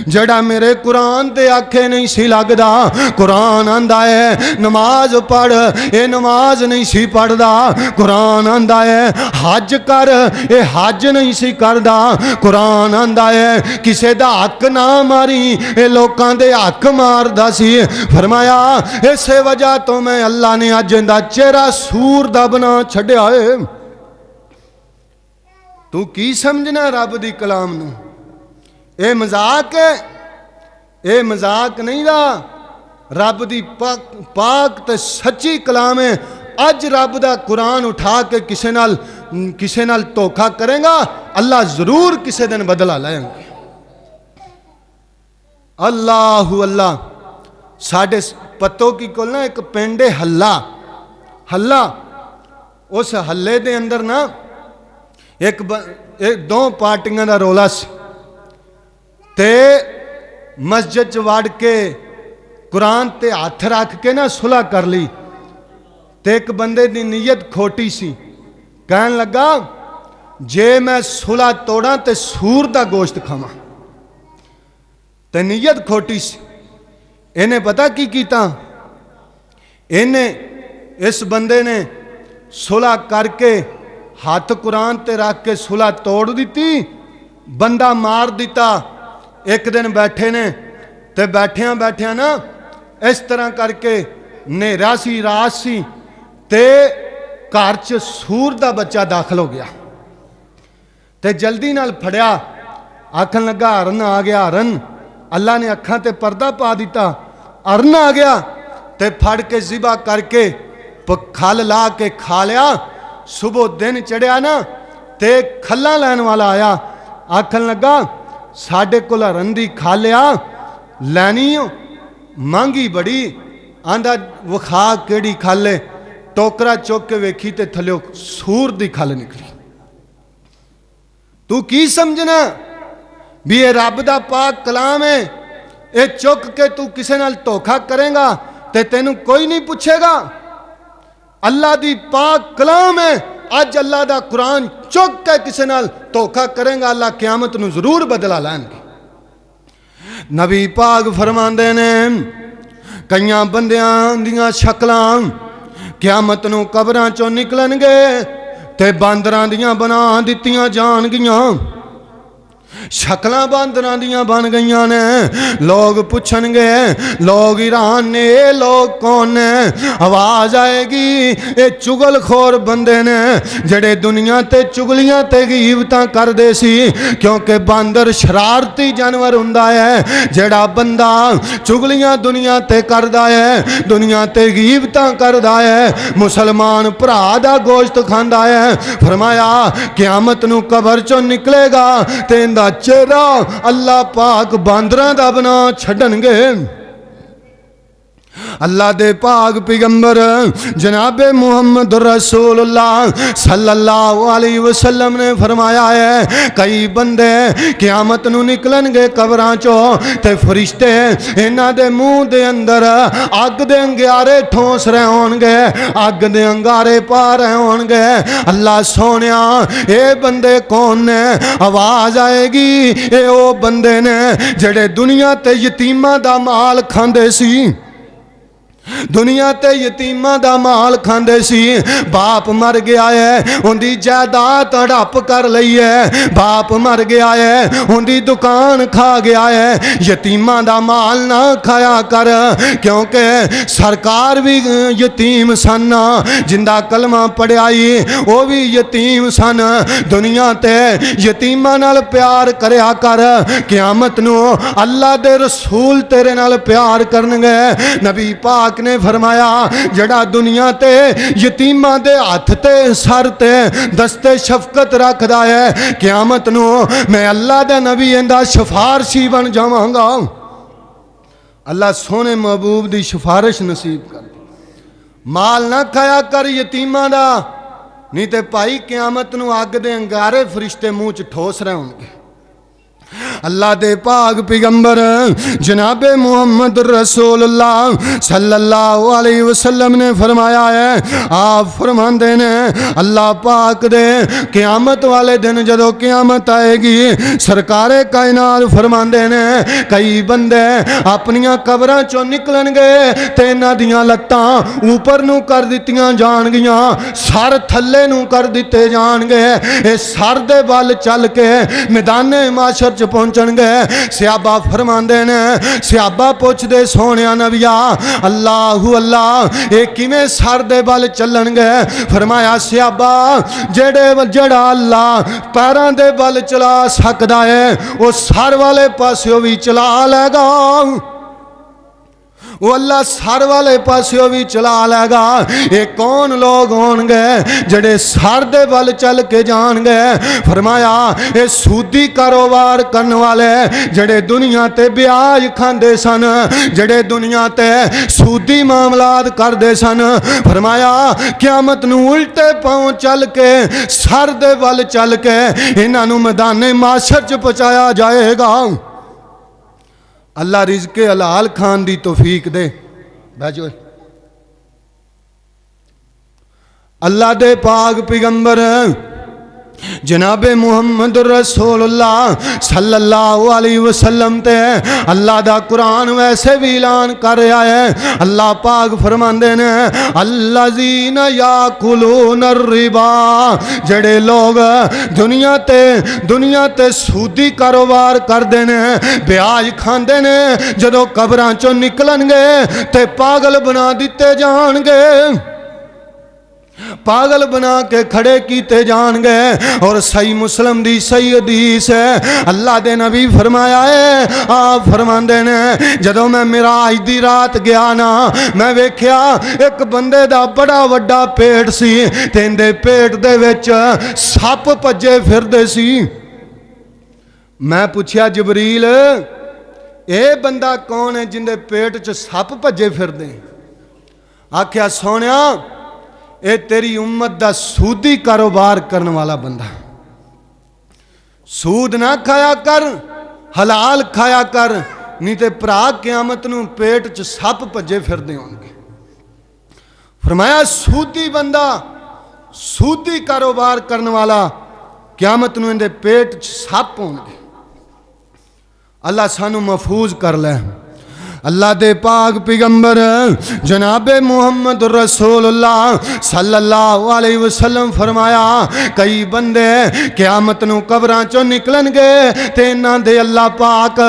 जड़ा मेरे कुरान ते आखे नहीं सी लगदा। कुरान आंदा है नमाज पढ़, ये नमाज नहीं सी पढ़दा। कुरान आंदा है हज कर, ये हज नहीं सी करदा। कुरान आंदा है किसे दा हक ना मारी, ये लोकां दे हक मारदा सी। फरमाया इसे वजह तो मैं अल्लाह ने अज इंदा चेहरा सूर दा बना छड्या है। तू की समझना रब दी कलाम नूं? ये मजाक है? ये मजाक नहीं रहा। रब दी पाक ते सच्ची कलाम है। अज रब दा कुरान उठा के किसे नाल धोखा करेगा, अल्लाह जरूर किसे दिन बदला लेंगे। अल्लाह अल्लाह साढ़े पत्तों की कोल ना एक पिंड है हल्ला, उस हल्ले दे अंदर ना एक दो पार्टियां दा रौला सी ते मस्जिद च वड़ के कुरान ते हथ रख के ना सुलह कर ली। ते एक बंदे दी नीयत खोटी सी, कहन लगा जे मैं सुलह तोड़ा ते सूर दा गोश्त खावां। ते नीयत खोटी सी। इन्हें पता की कीता? इन्हें इस बंदे ने सुलह करके हाथ कुरान ते रख के सुलह तोड़ दी बंदा मार दिता। एक दिन बैठे ने ते बैठिया बैठिया ना इस तरह करके नेरा सी रात सी ते घर च सूर का बच्चा दाखिल हो गया ते जल्दी नाल फड़िया। आखन लगा हरन आ गया हरन। अल्लाह ने अखां ते पर्दा पा दिता। हरन आ गया ते फड़ के जिबा करके खल ला के खा लिया। सुबह दिन चढ़िया ना ते खल्ला लैन वाला आया। आखन लगा साढ़े कोल हरन दी खल आ लैनी महंगी बड़ी। आंदा विखा केड़ी खल है। टोकरा चुक के वेखी ते थल्यों सूर दी खल निकली। तू की समझना भी ये रब दा पाक कलाम है। ये चुक के तू किसे नाल धोखा करेगा ते तेनू कोई नहीं पूछेगा। अल्लाह दी पाक कलाम है। अज अल्लाह दा कुरान चुक के किसे नाल धोखा करेगा अल्लाह क़यामत नू जरूर बदला लैणगे। नबी पाक फरमांदे ने कई बंदियां दियां शक्लां क़यामत नू कबरां चों निकलणगे ते बांदरां दियां बना दित्तियां जाणगियां। शक्लां बांदरां दियां बन गई ने। लोग पूछणगे लोग हैरान ने ये लोग कौन ने। आवाज़ आएगी ये चुगलखोर बंदे ने जड़े दुनिया ते चुगलियां ते गीबतां करदे सी। क्योंकि बांदर शरारती जानवर हुंदा है। जड़ा बंदा चुगलियां दुनिया ते करदा है दुनिया ते गीबतां करदा है मुसलमान भरा दा गोश्त खांदा है। फरमाया क़यामत नू कबर चों निकलेगा ते इंदा चेहरा अल्लाह पाक बांदरां दा बना छड्डणगे। अल्लाह दे पाक पैगंबर जनाबे मुहम्मद रसूलुल्लाह सल्लल्लाहु अलैहि वसल्लम ने फरमाया है कई बंदे क़यामत नू निकलणगे कबरां चों ते फरिश्ते इन्हां दे मुंह दे अंदर अग दे अंगारे ठोस रहे होणगे अग दे अंगारे पा रहे होणगे। अल्लाह सोनिया ये बंदे कौन ने। आवाज़ आएगी ये ओ बंदे ने जेड़े दुनिया ते यतीमां दा माल खांदे सी। दुनिया ते यतीमां दा माल खांदे सी। बाप मर गया है उनकी जायदाद हड़प कर लई है। बाप मर गया है उनकी दुकान खा गया है। यतीमां दा माल ना खाया कर क्योंकि सरकार भी यतीम सन जिंदा कलमा पढ़ियाई वो भी यतीम सन। दुनिया ते यतीमां नाल प्यार करया कर क़यामत नू अल्लाह दे रसूल तेरे नाल प्यार करनगे। नबी पाक ने फरमाया जड़ा दुनिया ते यतीमां दे हथ ते सर ते दस्ते शफकत रखदा है क़यामत नू मैं अल्लाह दे नबी इंदा सिफारशी बन जावांगा। अल्लाह सोने महबूब दी सिफारिश नसीब कर। माल ना खाया कर यतीमां दा नहीं ते भाई क़यामत नू अग दे अंगारे फरिश्ते मुंह च ठोस रहे होंगे। अल्लाह दे पाक पैगंबर जनाबे मुहम्मद रसूलुल्लाह सल्लल्लाहु अलैहि वसल्लम ने फरमाया है आप फरमांदे ने अल्लाह पाक दे क़यामत वाले दिन जदों क़यामत आएगी सरकारे कायनात फरमांदे ने कई बंदे अपनियां कबरां चों निकलणगे ते इन्हां दियां लत्तां ऊपर नू कर दित्तियां जाणगियां सर थल्ले नू कर दिते जाणगे। इस सर दे बल चल के मैदाने माशर च पहुंचणगे। सियाबा फरमांदे ने सियाबा पुछदे सोनिया नबिया अल्लाहु अल्लाह ये किवें सर दे बल चलणगे। फरमाया सियाबा जड़ा अल्लाह पैरां दे बल चला सकदा है वो सर वाले पास्यों भी चला लेगा। वो अल्लाह सर वाले पास्यों भी चला लेगा। ये कौन लोग होंगे जड़े सर दे बल चल के जाएंगे। फरमाया ये सूदी कारोबार करने वाले जड़े दुनिया ते ब्याज खांदे सन जड़े दुनिया ते सूदी मामलात करते सन। फरमाया क़यामत नू उल्टे पांव चल के सर दे बल चल के इन्हां नू मैदाने माशर च पहुंचाया जाएगा। अल्लाह रिज़्क़े हलाल खान दी तौफीक दे। बैठो। अल्लाह दे पाक पैगंबर जनाबे मुहम्मद रसूलुल्लाह सल्लल्लाहु अलैहि वसल्लम ते अल्लाह दा कुरान वैसे भी ऐलान कर रहा है। अल्लाह पाक फरमांदे ने अल्लज़ीना याकुलून रिबा, जड़े लोग दुनिया ते सूदी कारोबार करते हैं, ब्याज खांदे ने, जदों कबरां चों निकलणगे ते पागल बना दिते जाणगे, पागल बना के खड़े किए जाएंगे। और सही मुस्लिम दी सही हदीस है, अल्लाह दे नबी फरमाया है, आप फरमांदे ने जदों मैं मिराज दी रात गया ना, मैं वेख्या एक बंदे दा बड़ा वड्डा पेट सी ते इहदे पेट दे विच सप भज्जे फिरदे सी। मैं पूछया जबरील ये बंदा कौन है जिंदे पेट च सप भज्जे फिरदे? आख्या सोनिया ये तेरी उम्मत दा सूदी कारोबार करने वाला बंदा। सूद ना खाया कर, हलाल खाया कर, नहीं तो भरा क़यामत नूं पेट च सप भज्जे फिरदे होणगे। फरमाया सूदी बंदा, सूदी कारोबार करने वाला, क़यामत नूं इहदे पेट च सप होणगे। अल्लाह सानू महफूज कर ले। अल्लाह दे पाक पैगंबर जनाबे मुहम्मद रसूलुल्लाह सल्लल्लाहु अलैहि वसल्लम फरमाया कई बंदे क़यामत नूं कबरां चों निकलणगे ते इन्हां दे अल्लाह पाक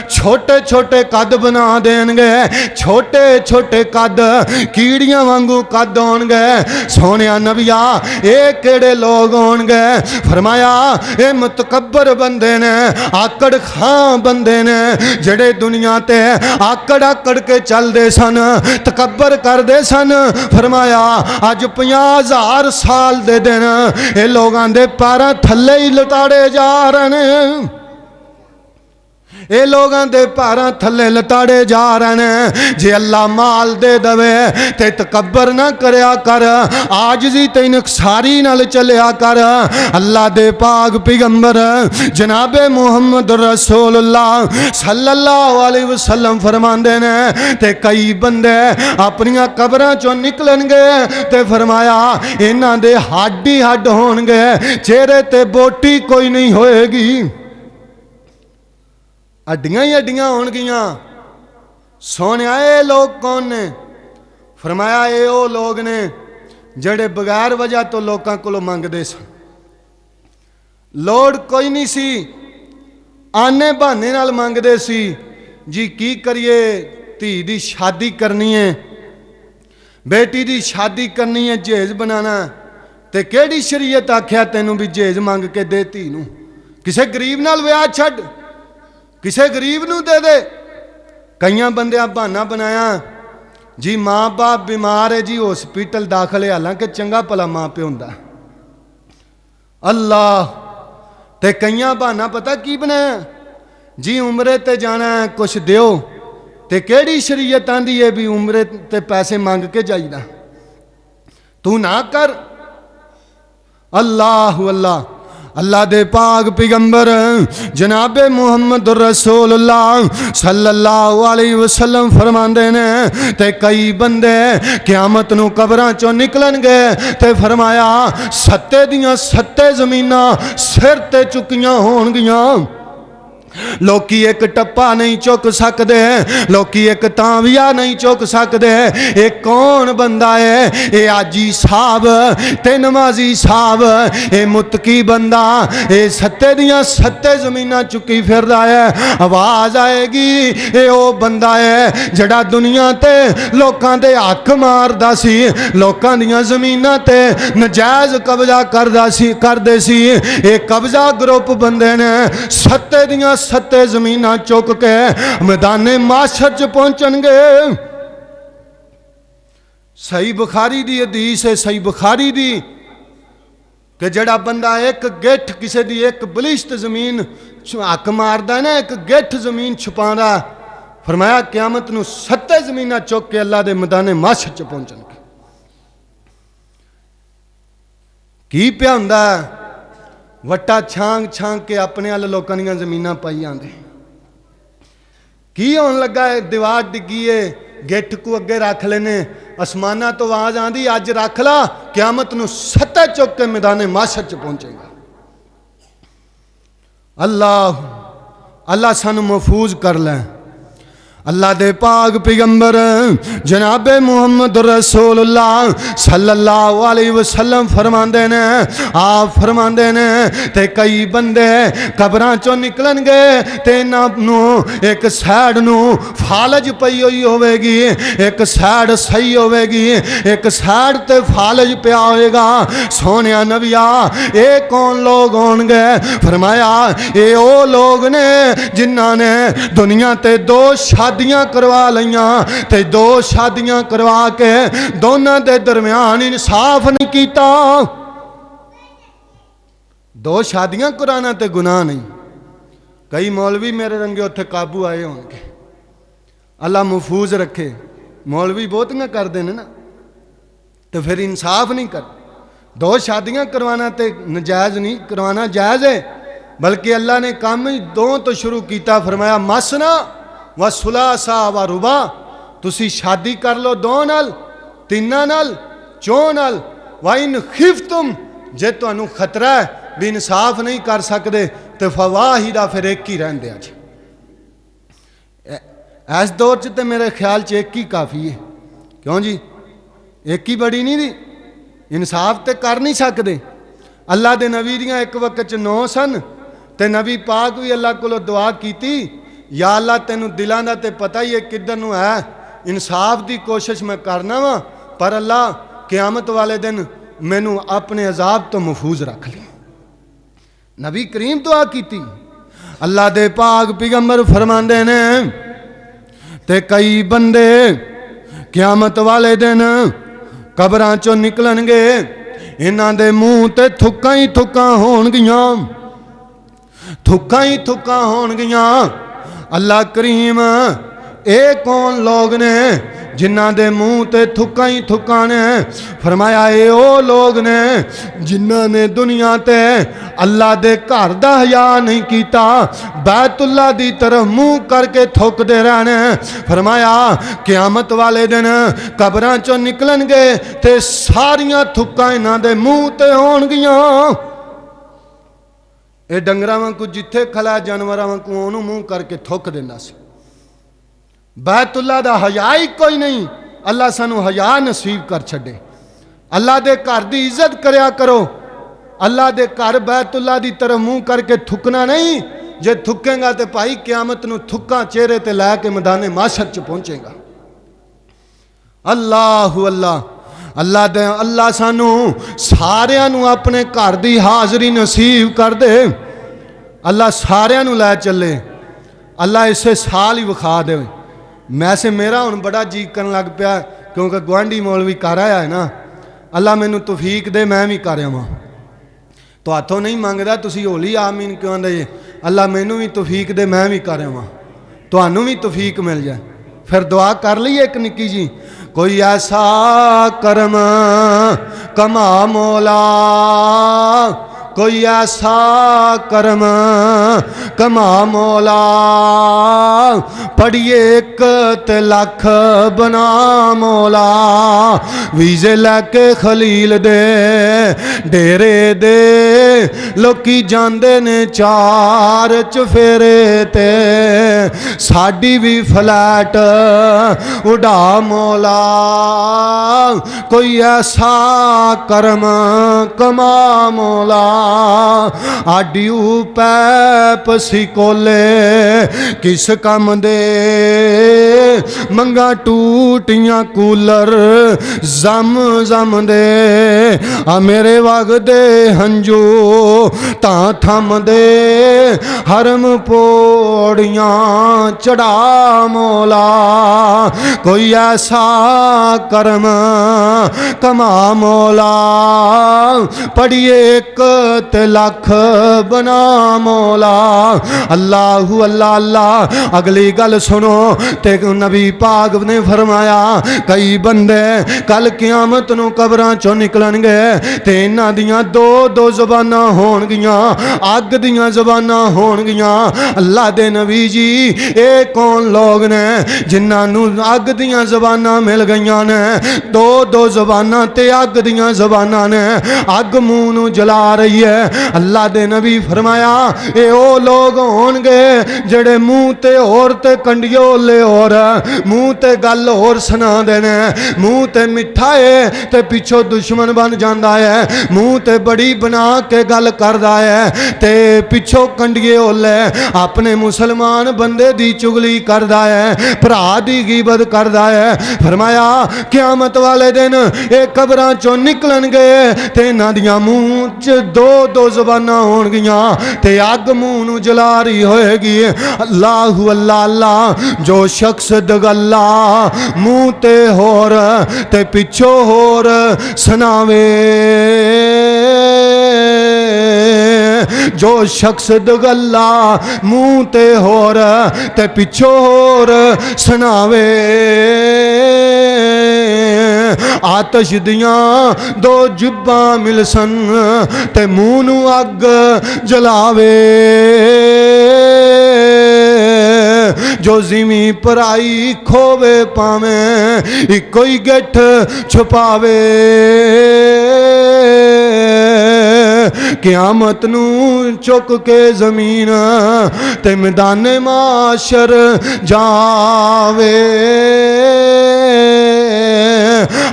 छोटे छोटे कद बना देणगे, छोटे छोटे कद कीड़ियां वांगू कद होणगे। सोनिया नबिया ये केड़े लोग होणगे? फरमाया ये मुतकब्बर बंदे ने, आकड़ खां बंदे ने, जड़े दुनिया ते आकड़ आकड़ के चलते सन, तकबर करते सन। फरमाया अज 50,000 साल दे दिन ये लोगों के पैरों थले ही लताड़े जा रहे हैं, ये लोगों के पैरों थले लताड़े जा रहे हैं। जे अल्लाह माल दे दवे ते तकबर ना करया कर, आजजी ते इनकसारी नाल चलिया कर। अल्लाह दे पाक पैगंबर जनाबे मुहम्मद रसूलुल्लाह सल्लल्लाहु अलैहि वसल्लम फरमांदे ने ते कई बंदे अपनियां कबरां चों निकलणगे ते फरमाया इन्हां दे हड्ड ही हड्ड होणगे, चेहरे ते बोटी कोई नहीं होएगी, हड्डियां ही हड्डियां होणगियां। सोनिया ये लोग कौन ने? फरमाया ये वो लोग ने जड़े बगैर वजह तो लोगों को मंगते सन, लोड़ कोई नहीं सी, आने बहाने नाल मंगते सी। जी की करिए, धी दी शादी करनी है, बेटी दी शादी करनी है, जहेज बनाना, ते केड़ी शरीयत आख्या तैनूं भी जहेज मंग के दे धी नूं? किसे गरीब नाल विआह छड्ड, किसे गरीब नूं दे दे। कईयां बंदियां बहाना बनाया जी माँ बाप बीमार है जी हॉस्पिटल दाखिल है, हालांकि चंगा भला माँ प्यो हुंदा अल्लाह। ते कईयां बहाना पता की बनाया जी उमरे ते जाना है कुछ दिओ, ते केड़ी शरीयत आंदी है भी उमरे ते पैसे मंग के जाईदा? तू ना कर। अल्लाह अल्लाह। अल्लाह दे पाक पैगंबर जनाबे मुहम्मद रसूलुल्लाह सल्लल्लाहु अलैहि वसल्लम फरमांदे ने ते कई बंदे क़यामत नूं कबरां चों निकलणगे ते फरमाया सत्ते दियां सत्ते ज़मीनां सिर ते चुकियां होणगियां। लोकी एक टप्पा नहीं चुक सकते, लोकी एक तांविया नहीं चुक सकते। ये कौन बंदा है? ये आजी साहब ते नमाजी साहब, ये मुतकी बंदा, ये सत्ते दियां सत्ते जमीनां चुकी फिरदा है। आवाज आएगी ये वो बंदा है जड़ा दुनिया ते लोकां दे हक मारदा सी, लोकां दियां जमीनां ते नजायज कब्जा करदे सी। ये कब्जा ग्रुप बंदे ने सत्ते दियां सत्ते जमीना चुक के मैदाने माशर च पहुंचणगे। सही बुखारी दी हदीस है, सही बुखारी दी, कि जड़ा बंदा एक गिठ किसी दी एक बलिश्त जमीन हक मारदा ना, एक गिठ जमीन छुपांदा, फरमाया क़यामत नूं सत्ते जमीना चुक के अल्लाह दे मैदाने माशर च पहुंचणगे। की पिया हुंदा? वट्टा छांग छांग के अपने वाले लोगों दी जमीनां पाई आंदे। की होन लगा है? दीवार डिग्गी है, गिठ को अगे रख लेने, आसमाना तो आवाज आंदी अज रख ला, क़यामत नूं सत्ते चुक के मैदाने माशर च पहुंचेगा। अल्लाह अल्लाह सानू महफूज कर लै। अल्लाह दे पाक पैगंबर जनाब मुहम्मद रसूलुल्लाह सल्लल्लाहु अलैहि वसल्लम फरमांदे ने, आप फरमांदे ने ते कई बंदे कब्रां चों निकलणगे ते इन्हां नू एक सैड नू फालज पई होई होवेगी, एक सैड सही होवेगी, एक सैड ते फालज पिया होएगा। सोनिया नबिया ये कौन लोग होणगे? फरमाया ये ओ लोग ने जिन्हां ने दुनिया ते दो शादियां करवा लियां ते दो शादियां करवा के दोनों के दरम्यान इंसाफ नहीं किया। दो शादियां कराना ते गुनाह नहीं। कई मौलवी मेरे रंगे उत्थे काबू आए होंगे, अल्लाह महफूज रखे। मौलवी बहुतियां करते हैं ना, तो फिर इंसाफ नहीं कर। दो शादियां करवाना ते नजायज़ नहीं, करवाना जायज़ है, बल्कि अल्लाह ने काम ही दो तो शुरू किया। फरमाया मसना व सुलासा व रुबा, तुसी शादी कर लो दो नाल, तीना नाल, चौं नाल। व इन खिफ्तुम, जे तुहानू खतरा है भी इंसाफ नहीं कर सकते तो फवाहिदा, फिर एक ही रहन दिया जी। इस दौर च तो मेरे ख्याल च एक ही काफ़ी है। क्यों जी? एक ही बड़ी नहीं दी, इंसाफ तो कर नहीं सकते। अल्लाह के नबी दियां एक वक्त च 9 सन, तो नबी पाक भी अल्लाह को दुआ की, या अल्लाह तेनू दिलों का तो पता ही है किधर नू है, इंसाफ की कोशिश मैं करना वा, पर अल्लाह क़यामत वाले दिन मैनू अपने अजाब तो महफूज रख ली। नबी करीम दुआ की। अल्लाह दे पाक पैगंबर फरमांदे ने ते कई बंदे क़यामत वाले दिन कब्रां चों निकलणगे, इन्हां दे मूँह ते थुक्कां ही थुक्कां होणगियां, थुक्कां ही थुक्कां होणगियां। अल्लाह करीम ये कौन लोग ने जिन्हां दे मूँह ते थुक्कां ही थुक्कां ने? फरमाया ये ओ लोग ने जिन्हां ने दुनिया ते अल्लाह दे घर दा हया नहीं कीता, बैतुल्ला दी तरफ मुँह करके थुकदे रहने। फरमाया क़यामत वाले दिन कब्रां चों निकलणगे ते सारियां थुक्कां इन्हां दे मूँह ते होणगियां। ये डंगरां वांगू जिथे खला जानवरां वांगू ओनू मूँह करके थुक देंदा सी। बैतुल्ला दा हया ही कोई नहीं। अल्लाह सानू हया नसीब कर छड़े। अल्लाह दे घर दी इज्जत करया करो। अल्लाह दे घर बैतुल्ला दी तरफ मुँह करके थुकना नहीं। जे थुकेगा तो भाई क़यामत नू थुक्कां चेहरे ते लैके मैदाने माशर च पहुंचेगा। अल्लाह अल्लाह अल्लाह दे अल्लाह सानू सारियां नू अपने घर दी हाज़री नसीब कर दे। अल्लाह सारियां नू लै चले। अल्लाह इसे साल ही विखा दे। वैसे मेरा हुण बड़ा जी करन लग पिया, क्योंकि गुआढ़ी मौलवी कर आया है ना। अल्लाह मैनू तौफीक दे, मैं भी कर आवां। तो हाथों नहीं मंगदा, तुसीं होली आमीन क्यों आंदे? अल्लाह मैनू भी तौफीक दे, मैं भी कर आवां, तुहानू भी तौफीक मिल जाए। फिर दुआ कर लईए एक निक्की जी, कोई ऐसा करम कमा मौला, कोई ऐसा करम कमा मौला, पढ़िए एक ते लख बना मौला। वीजे लैके खलील दे डेरे दे लोकी जांदे ने चार चफेरे ते, साडी भी फ्लैट उड़ा मौला। कोई ऐसा करम कमा मौला, आडी पैप सिकोले किस कम दे, मंगा टूटियां कूलर जम जम दे। आ मेरे वगदे हंजू तां थम दे, हरम पौड़ियां चढ़ा मौला। कोई ऐसा करम कमा मौला, पढ़िए एक ते लख बना मौला। अल्लाहु अल्लाह अल्लाह। अगली गल सुनो ते नबी पाक ने फरमाया कई बंदे कल क़यामत नू कब्रां चों निकलणगे ते इन्हां दियां दो दो ज़बानां होणगियां, अग दियां ज़बानां होणगियां। अल्लाह दे नबी जी ये कौन लोग ने जिन्हां नू अग दियां ज़बानां मिल गईयां ने? दो दो ज़बानां ते अग दियां ज़बानां ने। अग मूँह नू जला रही है। अल्लाह दे नबी फरमाया ये ओ लोग होणगे जेड़े मूँह ते होर ते कंडियो ले होर मूँह ते गल होर सुना देने, मूँह ते मिठा है ते पिछों दुश्मन बन जाता है, मूँह ते बड़ी बना के गल करदा है ते पिछों कंडिए होले अपने मुसलमान बंदे दी चुगली करदा है, भरा दी गिबत करदा है। फरमाया क़यामत वाले दिन ये कब्रां चों निकलणगे ते इन्हां दियां मूँह च दो दो ज़बानां होणगियां ते अग मूँह नूं जला रही होएगी। अल्लाहु अल्लाह अल्लाह जो शख्स दगल्ला मूँह ते होर ते पिछों होर सुनावे, जो शख्स दगल्ला मूँह ते होर ते पिछों होर सुनावे, आतश दियां दो जुब्बां मिलसन ते मूँह नूं अग जलावे, जो जिमी पराई खोवे पावें इको ही गिठ छुपावे, क़यामत नूं चुक के जमीन ते मैदाने माशर जावे।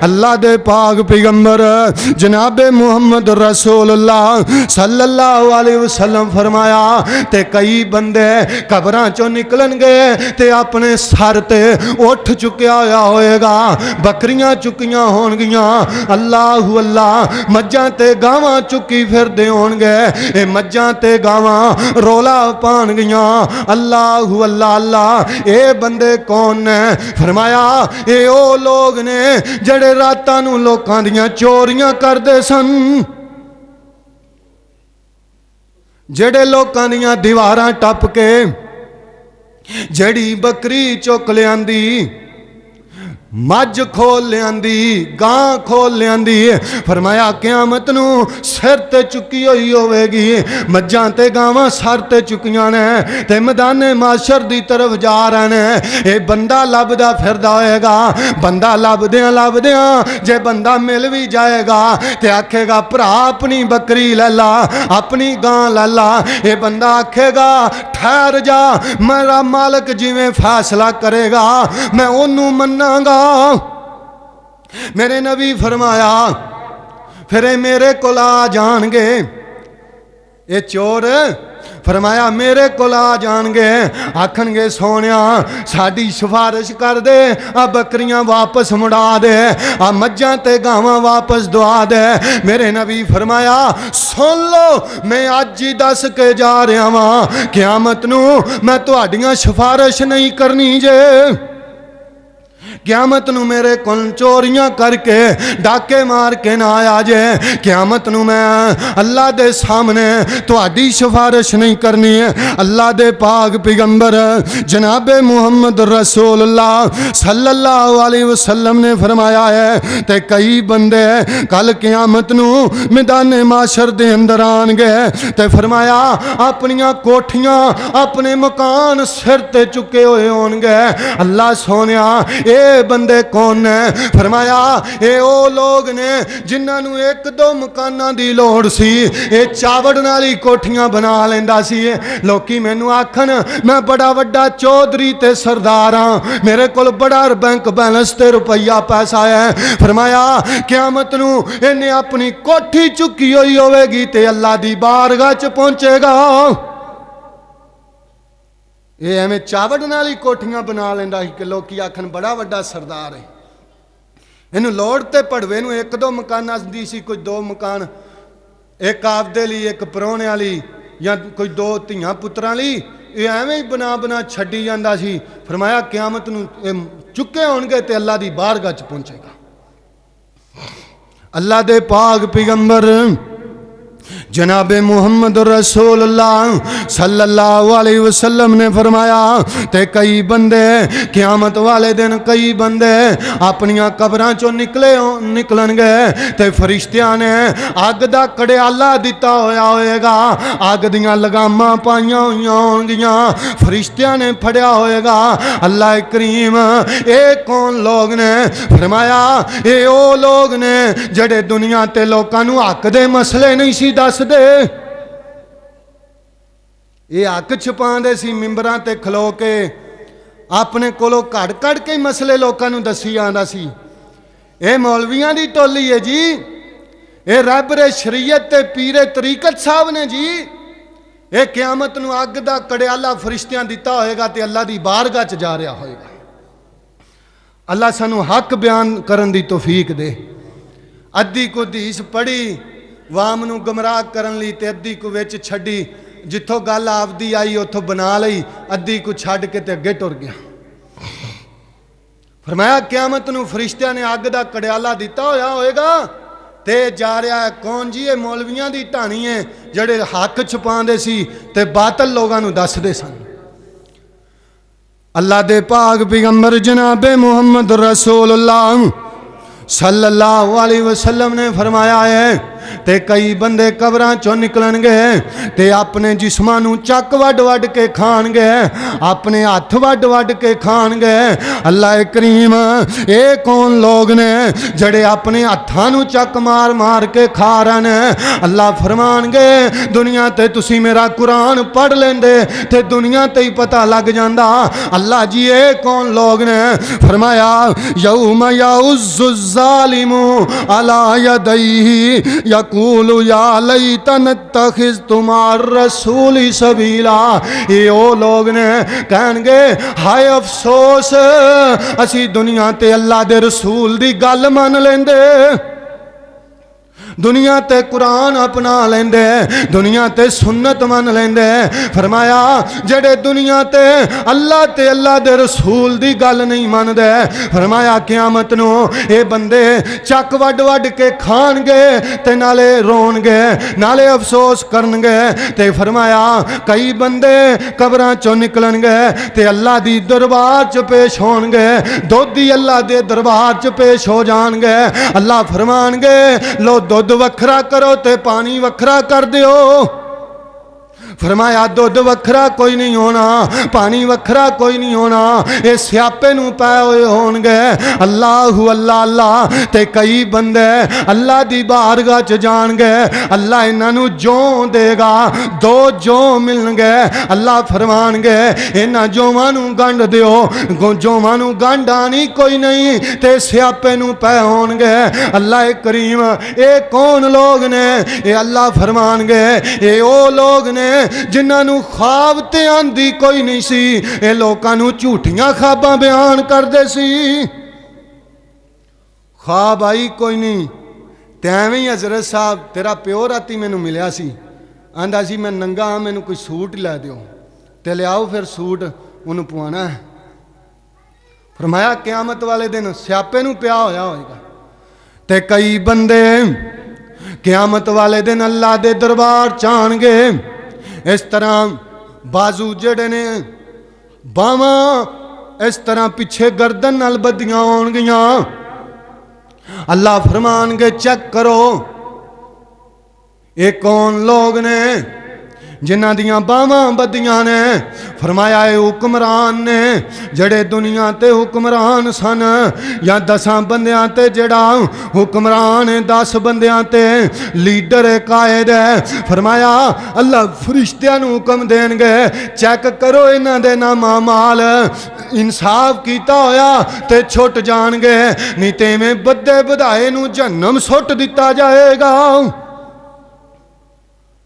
अल्लाह दे पाक पैगंबर जनाबे मुहम्मद रसूलुल्लाह सल्लल्लाहु अलैहि वसल्लम फरमाया ते कई बंदे कब्रां चों निकलणगे ते अपने सर ते उठ चुकिया होया होएगा, बकरियां चुकियां होणगियां, अल्लाहु अल्लाह मज्जां ते गावां चुकी फिरदे होणगे, ए मज्जां ते गावां रोला पाणगियां, अल्लाहु अल्लाह अल्लाह ए बंदे कौन ने? फरमाया ए ओ लोग ने जड़े रातां नूं लोकां दियां चोरियां करदे सन, जेड़े लोकां दियां दीवारां टप के जड़ी बकरी चुक लियांदी, मझ खोल लियांदी, गां खोल लियांदी, फरमाया क़यामत नूं सिर ते चुकी हुई होवेगी, मज्जां ते गावां सर ते चुकियां ने ते मैदाने माशर दी तरफ जा रहे ने। ये बंदा लभदा फिरदा होएगा, बंदा लभदियां जे बंदा मिल भी जाएगा ते आखेगा भरा अपनी बकरी लै ला, अपनी गां लै ला, ये बंदा आखेगा ठहर जा, मेरा मालिक जिवें फैसला करेगा मैं ओनू मन्नांगा। मेरे नबी फरमाया फिर मेरे कोल आ जाणगे ये चोर, फरमाया मेरे कोल आ जाणगे, आखणगे सोनिया साडी सिफारिश कर दे, आ बकरियां वापस मुड़ा दे, आ मज्जां ते गावां वापस दुआ दे। मेरे नबी फरमाया सुन लो मैं अज ही दस के जा रहा वां, क़यामत नूं मैं तुहाडियां सिफारिश नहीं करनी जे, क़यामत नूं मेरे कोल चोरियां करके डाके मार के ना आ जाए, क़यामत नूं मैं अल्लाह दे सामने तुहाडी सिफारिश नहीं करनी है। अल्लाह दे पाक पैगंबर जनाबे मुहम्मद रसूलुल्लाह सल्लल्लाहु अलैहि वसल्लम ने फरमाया है ते कई बंदे कल क़यामत नूं मैदाने माशर दे अंदर आणगे ते फरमाया अपनियां कोठियां अपने मकान सिर ते चुके हुए होणगे। अल्लाह सोनिया ए बंदे कौन ने? फरमाया ए ओ लोग ने जिन्हां एक दो मकानां दी लोड़ सी, ए चावड़ नाली कोठियां बना लेंदा सी। लोकी मैनू आखन मैं बड़ा वड्डा चौधरी ते सरदार हां, मेरे कोल बड़ा बैंक बैलेंस ते रुपया पैसा है। फरमाया क़यामत नूं इन्हें अपनी कोठी चुकी हुई होवेगी ते अल्लाह दी बारगाह च पहुंचेगा। ये एवें चावड़ नाल ही कोठियां बना लेंदा कि लोग आखन बड़ा वड्डा सरदार है। इनू लोड़ ते भड़वे नूं एक दो मकानां दी सी, कोई दो मकान, एक आपदे लई एक परौणे वाली या कोई दो धियां पुत्रां लई, ये एवें ही बना बना छड्डी जांदा सी। फरमाया क़यामत नूं चुके होणगे ते अल्लाह दी बारगाह च पहुंचेगा। अल्लाह दे पाक पैगंबर जनाबे मुहम्मद रसूलुल्लाह सल्लल्लाहु अलैहि वसल्लम ने फरमाया ते कई बंदे क़यामत वाले दिन कई बंदे अपनियां कब्रां चों निकलणगे ते फरिश्तियां ने अग दा कड़ियाला दिता होया होएगा, अग दियां लगामां पाईयां होईयां होणगियां, फरिश्तियां ने फड़िया होएगा। अल्लाह करीम ए कौन लोग ने? फरमाया ए ओ लोग ने जड़े दुनिया ते लोकां नूं हक दे मसले नहीं सी दस दे। ये हक छुपाते सी मिंबरां ते खलो के, अपने कोलों कड़ कड़ के मसले लोगों नूं दसी आंदा सी। ये मौलवियां दी टोली है जी, ये रहबरे शरीयत ते पीरे तरीकत साहब ने जी। ये क्यामत नूं अग दा कड़ियाला फरिश्तियां दिता होएगा ते अल्लाह दी बारगाह च जा रहा होएगा। अल्लाह सानू हक बयान करन दी तौफीक दे। अद्धी को हदीस पढ़ी वाम नूं गुमराह करन लई ते अद्धी को विच छड्डी, जिथों गल आपदी आई उथों बना लई, अद्धी को छड्ड के ते अगे टुर गया। फरमाया क्यामत नूं फरिश्तियां ने अग दा कड़ियाला दिता होया होएगा ते जा रहा है कौन जी? ये मौलवियां दी ढाणी है जड़े हक छुपांदे सी ते बातल लोगां नूं दसदे सन। अल्लाह दे पाक पैगंबर जनाबे मुहम्मद रसूलुल्लाह सल्लल्लाहु अलैहि वसल्लम ने फरमाया है ते कई बंदे कबरां चों निकलणगे ते अपने जिस्मां नूं चक वड वड के खाणगे, अपने हथ वड वड के खाणगे। अल्लाह करीम ये कौन लोग ने जड़े अपने हत्थां नूं चक मार मार के खा रहे ने? अल्लाह फरमानगे दुनिया ते तुसी मेरा कुरान पढ़ लेंदे ते दुनिया ते ही पता लग जांदा। अल्लाह जी ये कौन लोग ने? फरमाया यौम यउज़्ज़ु ज़ालिमु अला यदैहि यकूलु या लैतन इत्तखिज़तु मार रसूली सबीला। ये ओ लोग ने कहणगे हाय अफसोस असी दुनिया ते अल्लाह दे रसूल दी गल मन लेंदे, दुनिया ते कुरान अपना लेंदे, दुनिया ते सुन्नत मन लेंदे। फरमाया जेड़े दुनिया ते अल्लाह दे रसूल दी गल नहीं मनदे, फरमाया क़यामत नूं ये बंदे चक वड वड के खाणगे ते नाले रोणगे नाले अफसोस करनगे। ते फरमाया कई बंदे कबरां चों निकलणगे ते अल्लाह दी दरबार च पेश होणगे, दोधी अल्लाह दे दरबार च पेश हो जाणगे। अल्लाह फरमाणगे लो दुध वखरा करो ते पानी वखरा कर दियो। फरमाया दुध वखरा कोई नहीं होना, पानी वखरा कोई नहीं होना, ये स्यापे नूं पै होए होणगे। अल्लाहु अल्लाह अल्लाह ते कई बंदे अल्लाह दी बारगाह च जाणगे, अल्लाह इन्हां नूं जौं देगा, दो जौं मिलणगे। अल्लाह फरमाणगे इन्हां जौवां नूं गंढ दिओ, जौवां नूं गंढ आनी कोई नहीं ते स्यापे नूं पै होणगे। अल्लाह करीम ये कौन लोग ने? ये अल्लाह फरमाणगे ये ओ लोग ने जिन्हां नूं ख्वाब ते आंदी कोई नहीं सी, ये लोकां नूं झूठियां ख्वाबां बयान करदे सी। ख्वाब आई कोई नहीं ते एवें ही हज़रत साहब तेरा प्यो राती मैनू मिलिया सी, आंदा सी मैं नंगा हाँ मैनू कोई सूट लै दिओ ते लियाओ फिर सूट उन्होंने पवाना है। फरमाया क़यामत वाले दिन स्यापे नूं पिया होया होएगा। ते कई बंदे क़यामत वाले दिन अल्लाह दे दरबार च आणगे इस तरह बाजू जड़े ने बावां इस तरह पिछे गर्दन नाल बदियां होणगियां। अल्लाह फरमानगे चेक करो ये कौन लोग ने जिन्हां दियां बावां बदियां ने? फरमाया ये हुक्मरान ने जड़े दुनिया ते हुक्मरान सन, या 10 बंदियां ते जड़ा हुक्मरान है, 10 बंदियां ते लीडर है, कायद है। फरमाया अल्लाह फरिश्तियां नूं हुक्म देणगे चेक करो इन्हां दे नामा माल, इंसाफ कीता होया ते छुट जाणगे, नहीं ते इवें बद्दे बधाए नूं जहन्नम सुट दिता जाएगा।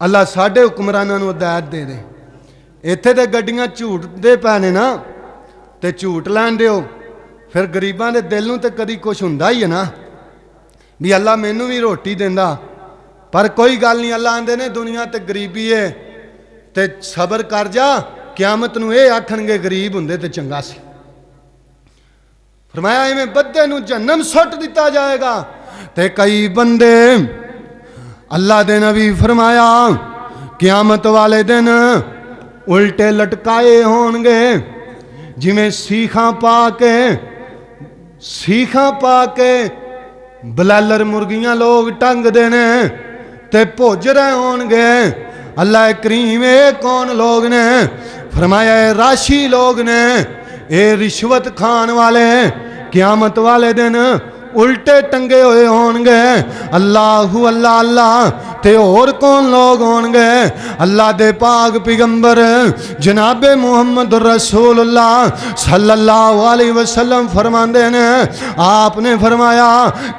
अल्लाह साढ़े हुक्मरानां नूं हिदायत दे दे। इत्थे ते गड्डियां झूठ दे पै ने ना, ते झूठ लैण दिओ, फिर गरीबां दे दिल नूं ते कदी कुछ हुंदा ही है ना भी अल्लाह मैनू भी रोटी देंदा, पर कोई गल नहीं। अल्लाह आंदे ने दुनिया ते गरीबी है ते सबर कर जा, क़यामत नूं ये आखणगे गरीब हुंदे ते चंगा सी। फरमाया इवें बद्दे नूं जहन्नम सुट दिता जाएगा। ते कई बंदे अल्लाह दे नबी फरमाया क़यामत वाले दिन उल्टे लटकाए होणगे, जिवें सीखां पा के बलैलर मुर्गियां लोग टंगदे ने ते भुज रहे होणगे। अल्लाह करीम ये कौन लोग ने? फरमाया राशी लोग ने, ये रिश्वत खान वाले क़यामत वाले दिन उल्टे टंगे हुए होणगे। अल्लाहु अल्लाह अल्लाह ते होर कौन लोग होंगे? अल्लाह दे पाक पैगंबर जनाबे मुहम्मद रसूलुल्लाह सल्लल्लाहु अलैहि वसल्लम फरमांदे ने, आपने फरमाया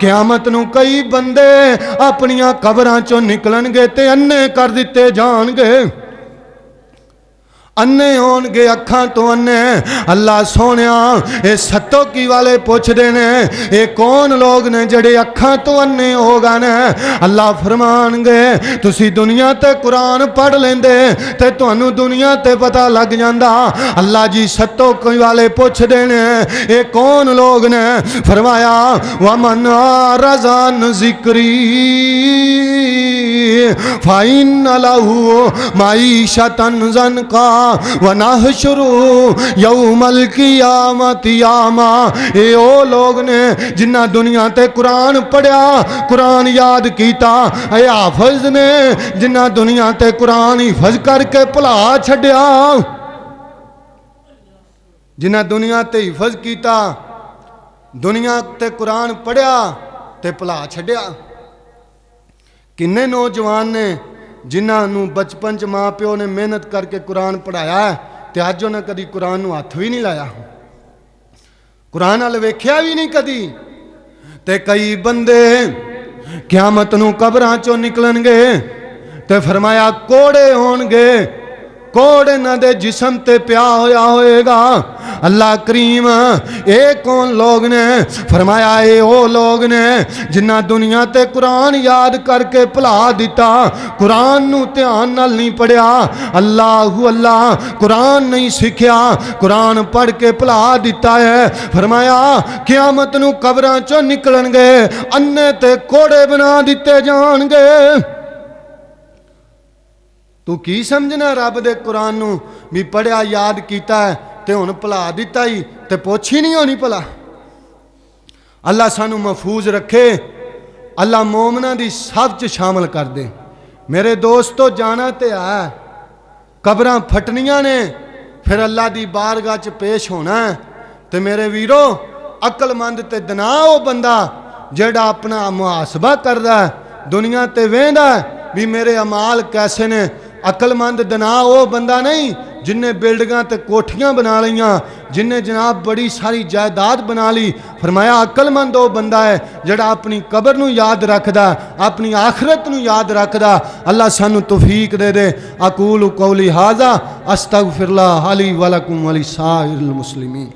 क़यामत नूं कई बंदे अपनियां कबरां चों निकलणगे ते अन्ने कर दिते जाणगे, अन्ने होणगे, अखां तो अन्ने। अल्लाह सोनिया ये सत्तोकी वाले पुछदे ने ये कौन लोग ने जेड़े अखां तो अन्ने हो गए ने? अल्लाह फरमानगे तुसी दुनिया ते कुरान पढ़ लेंदे ते तुहानू दुनिया ते पता लग जांदा। अल्लाह जी सत्तोकी वाले पुछदे ने ये कौन लोग ने? फरमाया वमन रज़ान ज़िक्री फ़इन्न लहू मईशतन ज़नका वनहशुरू यौमल क़ियामति आमा। ये ओ लोग ने जिन्ना दुनिया ते कुरान पढ़िया, कुरान याद कीता। ये हाफिज ने जिन्ना दुनिया ते कुरान हिफज करके भुला छड्या, जिन्ना दुनिया ते हिफज कीता, दुनिया ते कुरान पढ़िया ते भुला छड्या। किन्ने नौजवान ने जिन्होंने बचपन च माँ प्यो ने मेहनत करके कुरान पढ़ाया है तो अज उन्हें कभी कुरान नूं हथ भी नहीं लाया, कुरान वाल वेख्या भी नहीं कदी। ते कई बंदे क़यामत नूं कबरां चों निकलणगे ते फरमाया कोड़े होणगे, कोड़ इन्हां दे जिस्म ते पिया होया होएगा। अल्लाह करीम ये कौन लोग ने? फरमाया ये ओ लोग ने जिन्ना दुनिया ते कुरान याद करके भुला दिता, कुरान नूं ध्यान नाल नहीं पढ़िया, अल्लाहू अल्लाह कुरान नहीं सीखिया, कुरान पढ़ के भुला दिता है। फरमाया क़यामत नूं कबरां चों निकलणगे अन्ने ते कोड़े बना दिते जाणगे। तू की समझना रब दे कुरान नूं भी पढ़िया याद किया है ते हुण भुला दिता ही ते पुछ ही नहीं होनी भला। अल्लाह सानू महफूज रखे, अल्लाह मोमना दी सब च शामिल कर दे। मेरे दोस्तों जाना ते है, कबरां फटनियां ने, फिर अल्लाह दी बारगाह च पेश होना है। ते मेरे वीरो अकलमंद ते दना वो बंदा जेड़ा अपना मुहासबा करदा है, दुनिया ते वेंदा भी मेरे अमाल कैसे ने। अकलमंद दना वो बंदा नहीं जिन्हें बिल्डिंगां ते कोठियां बना लियां, जिन्हें जनाब बड़ी सारी जायदाद बना ली। फरमाया अकलमंद वो बंदा है जिहड़ा अपनी कबर नूं याद रखदा, अपनी आखिरत नूं याद रखदा। अल्लाह सानू तौफीक दे दे। अकूलु कौली हाज़ा अस्तगफिरुल्लाह ली व लकुम व लिसाइरिल मुस्लिमीन।